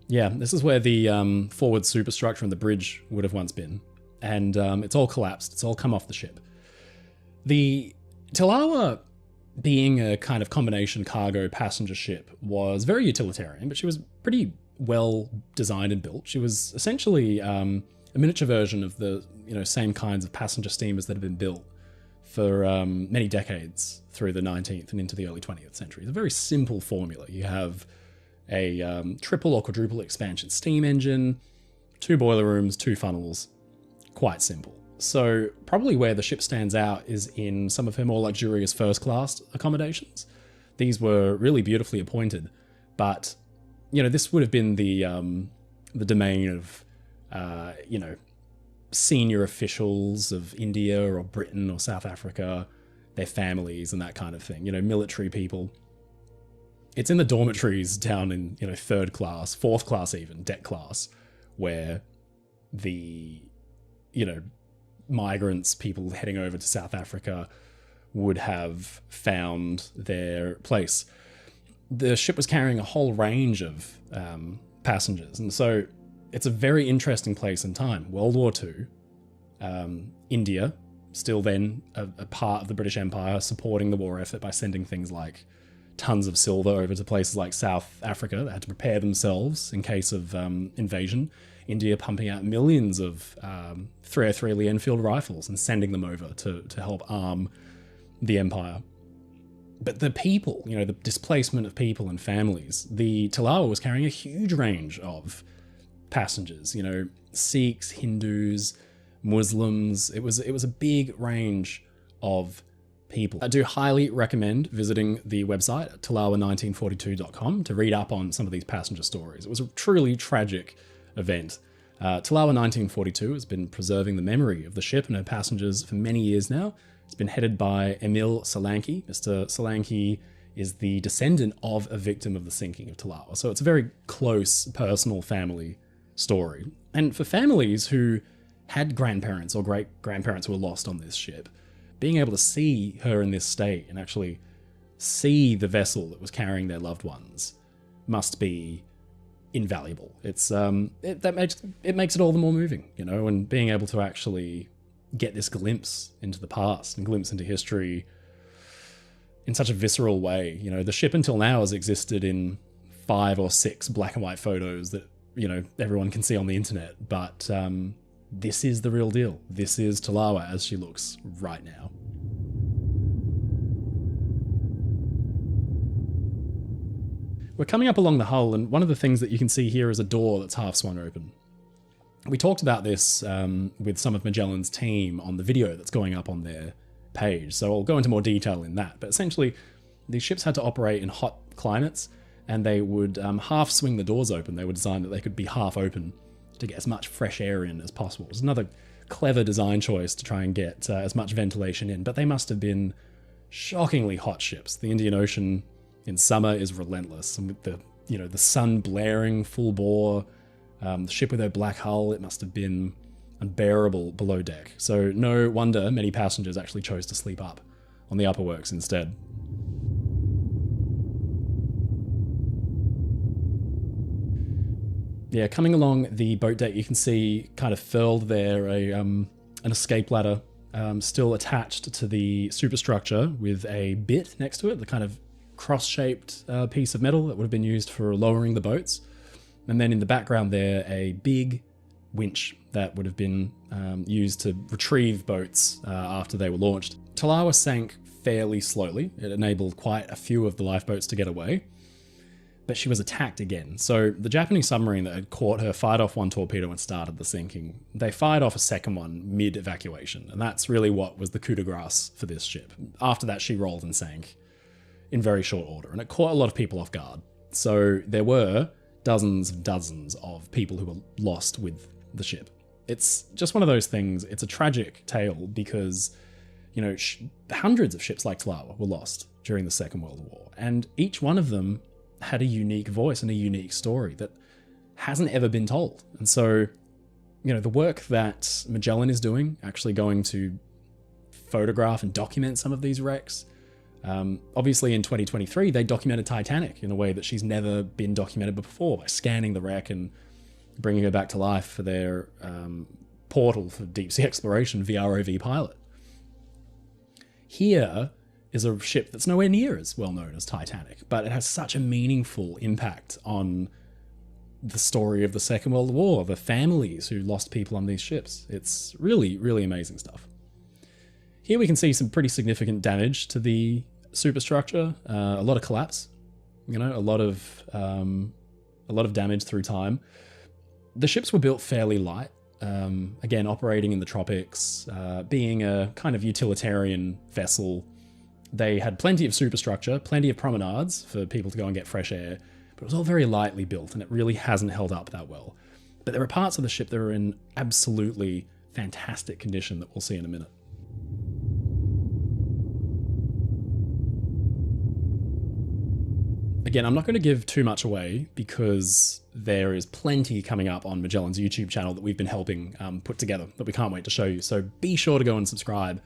Yeah, this is where the forward superstructure and the bridge would have once been. And it's all collapsed. It's all come off the ship. The Tolawa, being a kind of combination cargo passenger ship, was very utilitarian, but she was pretty well designed and built. She was essentially a miniature version of the same kinds of passenger steamers that have been built for many decades through the 19th and into the early 20th century. It's a very simple formula. You have a triple or quadruple expansion steam engine, 2 boiler rooms, 2 funnels. Quite simple. So probably where the ship stands out is in some of her more luxurious first-class accommodations. These were really beautifully appointed, but this would have been the domain of senior officials of India or Britain or South Africa. their families and that kind of thing, military people. It's in the dormitories down in, third class, fourth class even, deck class, where the, migrants, people heading over to South Africa would have found their place. The ship was carrying a whole range of passengers, and so it's a very interesting place in time. World War II, India, still then a part of the British Empire, supporting the war effort by sending things like tons of silver over to places like South Africa that had to prepare themselves in case of invasion. India pumping out millions of 303 Lee Enfield rifles and sending them over to help arm the empire. But the people, the displacement of people and families, the Talawa was carrying a huge range of passengers, Sikhs, Hindus, Muslims. It was a big range of people. I do highly recommend visiting the website talawa1942.com to read up on some of these passenger stories. It was a truly tragic event. Talawa 1942 has been preserving the memory of the ship and her passengers for many years now. It's been headed by Emil Solanki. Mr. Solanki is the descendant of a victim of the sinking of Talawa. So it's a very close, personal family story. And for families who had grandparents or great-grandparents who were lost on this ship, being able to see her in this state and actually see the vessel that was carrying their loved ones must be invaluable. It's it makes it all the more moving, and being able to actually get this glimpse into the past and glimpse into history in such a visceral way. The ship until now has existed in 5 or 6 black and white photos that, everyone can see on the internet. But this is the real deal. This is Talawa as she looks right now. We're coming up along the hull, and one of the things that you can see here is a door that's half swung open. We talked about this with some of Magellan's team on the video that's going up on their page, so I'll go into more detail in that. But essentially, these ships had to operate in hot climates, and they would half swing the doors open. They were designed that they could be half open to get as much fresh air in as possible. It's another clever design choice to try and get as much ventilation in, but they must have been shockingly hot ships. The Indian Ocean in summer is relentless, and with the sun blaring full bore, the ship with her black hull, it must have been unbearable below deck. So no wonder many passengers actually chose to sleep up on the upper works instead. Yeah, coming along the boat deck, you can see kind of furled there an escape ladder still attached to the superstructure with a bit next to it, the kind of cross-shaped piece of metal that would have been used for lowering the boats. And then in the background there, a big winch that would have been used to retrieve boats after they were launched. Talawa sank fairly slowly. It enabled quite a few of the lifeboats to get away, but she was attacked again. So the Japanese submarine that had caught her fired off one torpedo and started the sinking. They fired off a second one mid-evacuation, and that's really what was the coup de grace for this ship. After that, she rolled and sank in very short order, and it caught a lot of people off guard. So there were dozens and dozens of people who were lost with the ship. It's just one of those things. It's a tragic tale because, hundreds of ships like Talawa were lost during the Second World War, and each one of them had a unique voice and a unique story that hasn't ever been told. And so, the work that Magellan is doing, actually going to photograph and document some of these wrecks. Obviously in 2023, they documented Titanic in a way that she's never been documented before by scanning the wreck and bringing her back to life for their portal for deep sea exploration, VROV Pilot. Here is a ship that's nowhere near as well known as Titanic, but it has such a meaningful impact on the story of the Second World War, the families who lost people on these ships. It's really, really amazing stuff. Here we can see some pretty significant damage to the superstructure, a lot of collapse, a lot of damage through time. The ships were built fairly light, again, operating in the tropics, being a kind of utilitarian vessel. They had plenty of superstructure, plenty of promenades for people to go and get fresh air, but it was all very lightly built, and it really hasn't held up that well. But there are parts of the ship that are in absolutely fantastic condition that we'll see in a minute. again, I'm not going to give too much away because there is plenty coming up on Magellan's YouTube channel that we've been helping put together that we can't wait to show you. So be sure to go and subscribe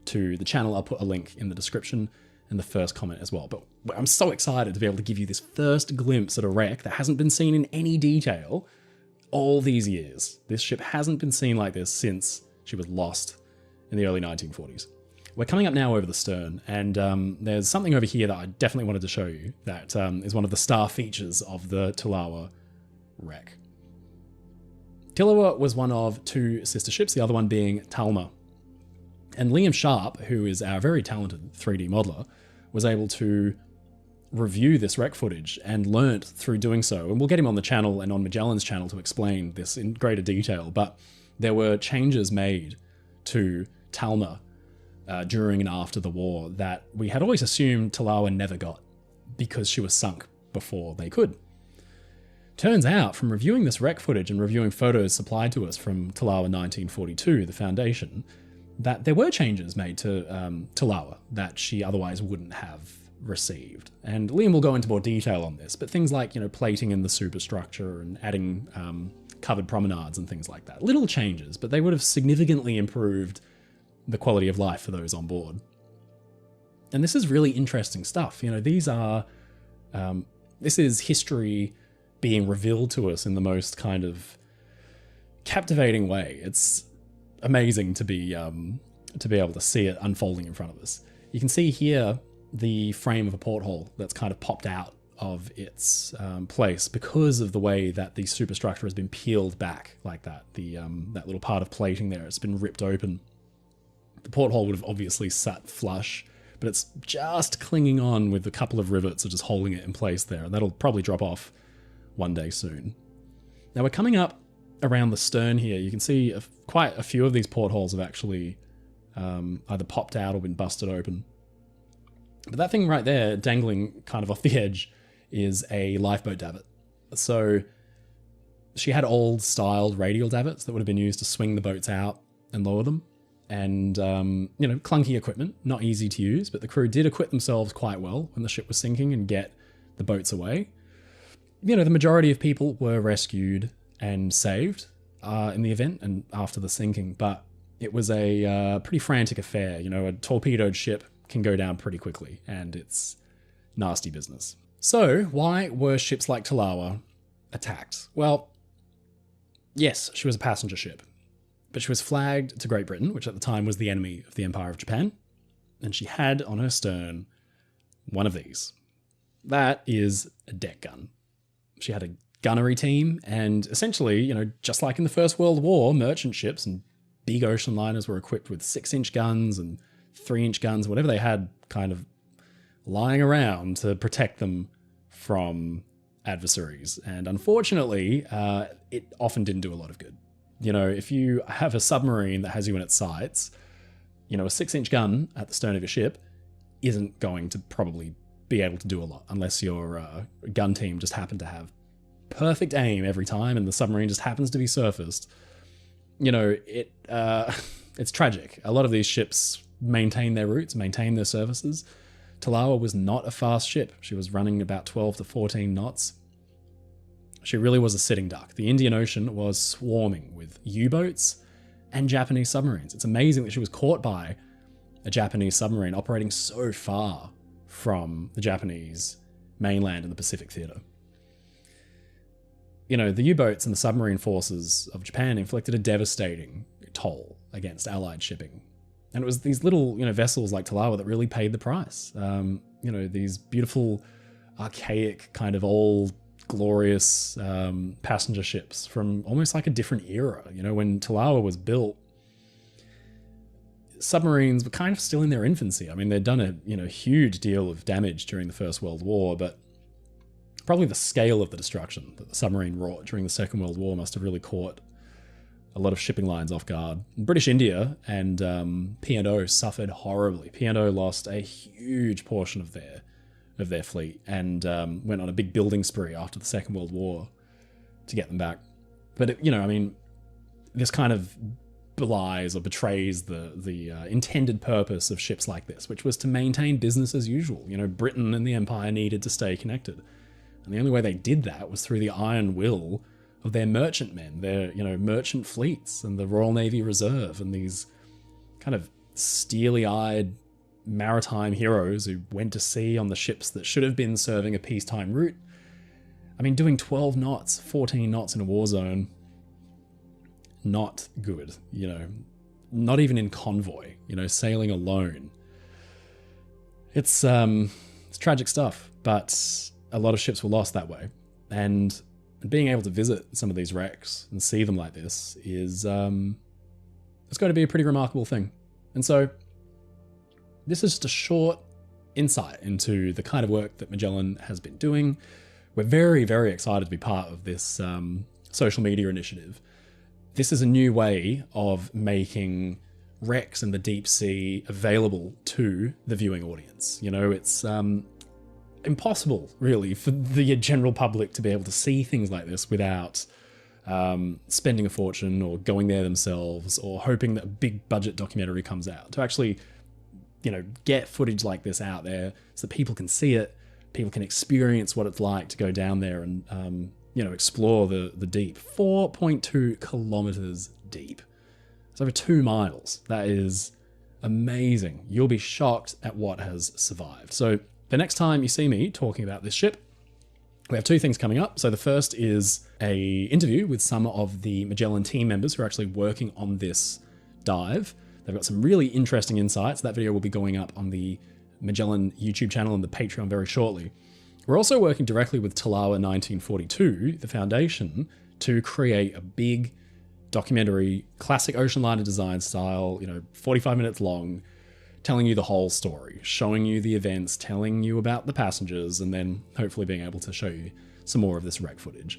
to the channel. I'll put a link in the description and the first comment as well. But I'm so excited to be able to give you this first glimpse at a wreck that hasn't been seen in any detail all these years. This ship hasn't been seen like this since she was lost in the early 1940s. We're coming up now over the stern, and there's something over here that I definitely wanted to show you that is one of the star features of the Tulawa wreck. Tulawa was one of two sister ships, the other one being Talma. And Liam Sharp, who is our very talented 3D modeler, was able to review this wreck footage and learnt through doing so. And we'll get him on the channel and on Magellan's channel to explain this in greater detail. But there were changes made to Talma during and after the war that we had always assumed Tulawa never got because she was sunk before they could. Turns out, from reviewing this wreck footage and reviewing photos supplied to us from Tulawa 1942, the Foundation, that there were changes made to Tulawa that she otherwise wouldn't have received. And Liam will go into more detail on this, but things like, plating in the superstructure and adding covered promenades and things like that. Little changes, but they would have significantly improved the quality of life for those on board. And this is really interesting stuff. These are, this is history being revealed to us in the most kind of captivating way. It's amazing to be able to see it unfolding in front of us. You can see here the frame of a porthole that's kind of popped out of its place because of the way that the superstructure has been peeled back like that. That little part of plating there, it's been ripped open. The porthole would have obviously sat flush, but it's just clinging on with a couple of rivets that are just holding it in place there, and that'll probably drop off one day soon. Now we're coming up around the stern here. You can see quite a few of these portholes have actually either popped out or been busted open. But that thing right there, dangling kind of off the edge, is a lifeboat davit. So she had old styled radial davits that would have been used to swing the boats out and lower them. And, clunky equipment, not easy to use, but the crew did equip themselves quite well when the ship was sinking and get the boats away. The majority of people were rescued and saved in the event and after the sinking, but it was a pretty frantic affair. A torpedoed ship can go down pretty quickly, and it's nasty business. So, why were ships like Tulawa attacked? Well, yes, she was a passenger ship, but she was flagged to Great Britain, which at the time was the enemy of the Empire of Japan, and she had on her stern one of these. That is a deck gun. She had a gunnery team, and essentially, just like in the First World War, merchant ships and big ocean liners were equipped with 6-inch guns and 3-inch guns, whatever they had kind of lying around to protect them from adversaries. And unfortunately, it often didn't do a lot of good. If you have a submarine that has you in its sights, a 6-inch gun at the stern of your ship isn't going to probably be able to do a lot unless your gun team just happen to have perfect aim every time and the submarine just happens to be surfaced. It's tragic. A lot of these ships maintain their routes, maintain their services. Tulawa was not a fast ship. She was running about 12 to 14 knots. She really was a sitting duck. The Indian Ocean was swarming with U-boats and Japanese submarines. It's amazing that she was caught by a Japanese submarine operating so far from the Japanese mainland in the Pacific Theatre. The U-boats and the submarine forces of Japan inflicted a devastating toll against Allied shipping. And it was these little, vessels like Tulawa that really paid the price. These beautiful, archaic, kind of old, glorious passenger ships from almost like a different era. When Tulawa was built, submarines were kind of still in their infancy. I mean, they'd done a huge deal of damage during the First World War, but probably the scale of the destruction that the submarine wrought during the Second World War must have really caught a lot of shipping lines off guard. British India and P&O suffered horribly. P&O lost a huge portion of their fleet and went on a big building spree after the Second World War to get them back. But this kind of belies or betrays the intended purpose of ships like this, which was to maintain business as usual. Britain and the Empire needed to stay connected. And the only way they did that was through the iron will of their merchantmen, their, merchant fleets and the Royal Navy Reserve and these kind of steely-eyed maritime heroes who went to sea on the ships that should have been serving a peacetime route. I mean, doing 12 knots, 14 knots in a war zone, not good, not even in convoy, sailing alone. It's tragic stuff, but a lot of ships were lost that way. And being able to visit some of these wrecks and see them like this is, it's going to be a pretty remarkable thing. And so this is just a short insight into the kind of work that Magellan has been doing. We're very, very excited to be part of this social media initiative. This is a new way of making wrecks in the deep sea available to the viewing audience. It's impossible, really, for the general public to be able to see things like this without spending a fortune or going there themselves or hoping that a big budget documentary comes out. To actually, get footage like this out there so that people can see it, people can experience what it's like to go down there and, explore the deep. 4.2 kilometers deep. It's over 2 miles. That is amazing. You'll be shocked at what has survived. So the next time you see me talking about this ship, we have 2 things coming up. So the first is a interview with some of the Magellan team members who are actually working on this dive. They've got some really interesting insights. That video will be going up on the Magellan YouTube channel and the Patreon very shortly. We're also working directly with Talawa 1942, the foundation, to create a big documentary, classic Oceanliner Designs style, 45 minutes long, telling you the whole story, showing you the events, telling you about the passengers, and then hopefully being able to show you some more of this wreck footage.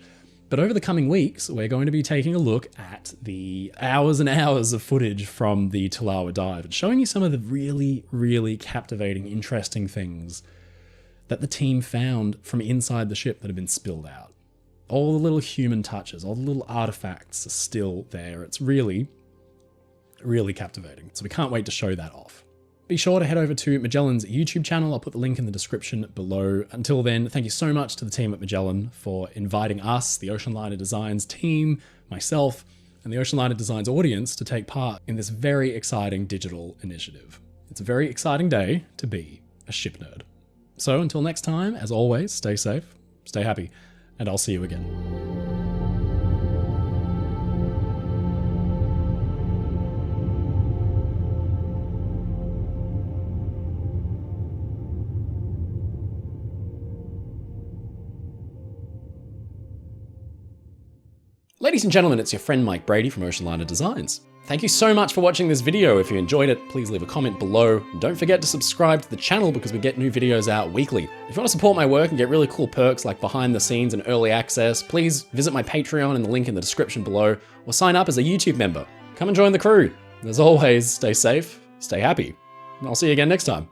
But over the coming weeks, we're going to be taking a look at the hours and hours of footage from the Talawa dive and showing you some of the really, really captivating, interesting things that the team found from inside the ship that have been spilled out. All the little human touches, all the little artifacts are still there. It's really, really captivating. So we can't wait to show that off. Be sure to head over to Magellan's YouTube channel. I'll put the link in the description below. Until then, thank you so much to the team at Magellan for inviting us, the Oceanliner Designs team, myself, and the Oceanliner Designs audience to take part in this very exciting digital initiative. It's a very exciting day to be a ship nerd. So until next time, as always, stay safe, stay happy, and I'll see you again. Ladies and gentlemen, it's your friend Mike Brady from Oceanliner Designs. Thank you so much for watching this video. If you enjoyed it, please leave a comment below. And don't forget to subscribe to the channel because we get new videos out weekly. If you want to support my work and get really cool perks like behind the scenes and early access, please visit my Patreon in the link in the description below, or sign up as a YouTube member. Come and join the crew. As always, stay safe, stay happy, and I'll see you again next time.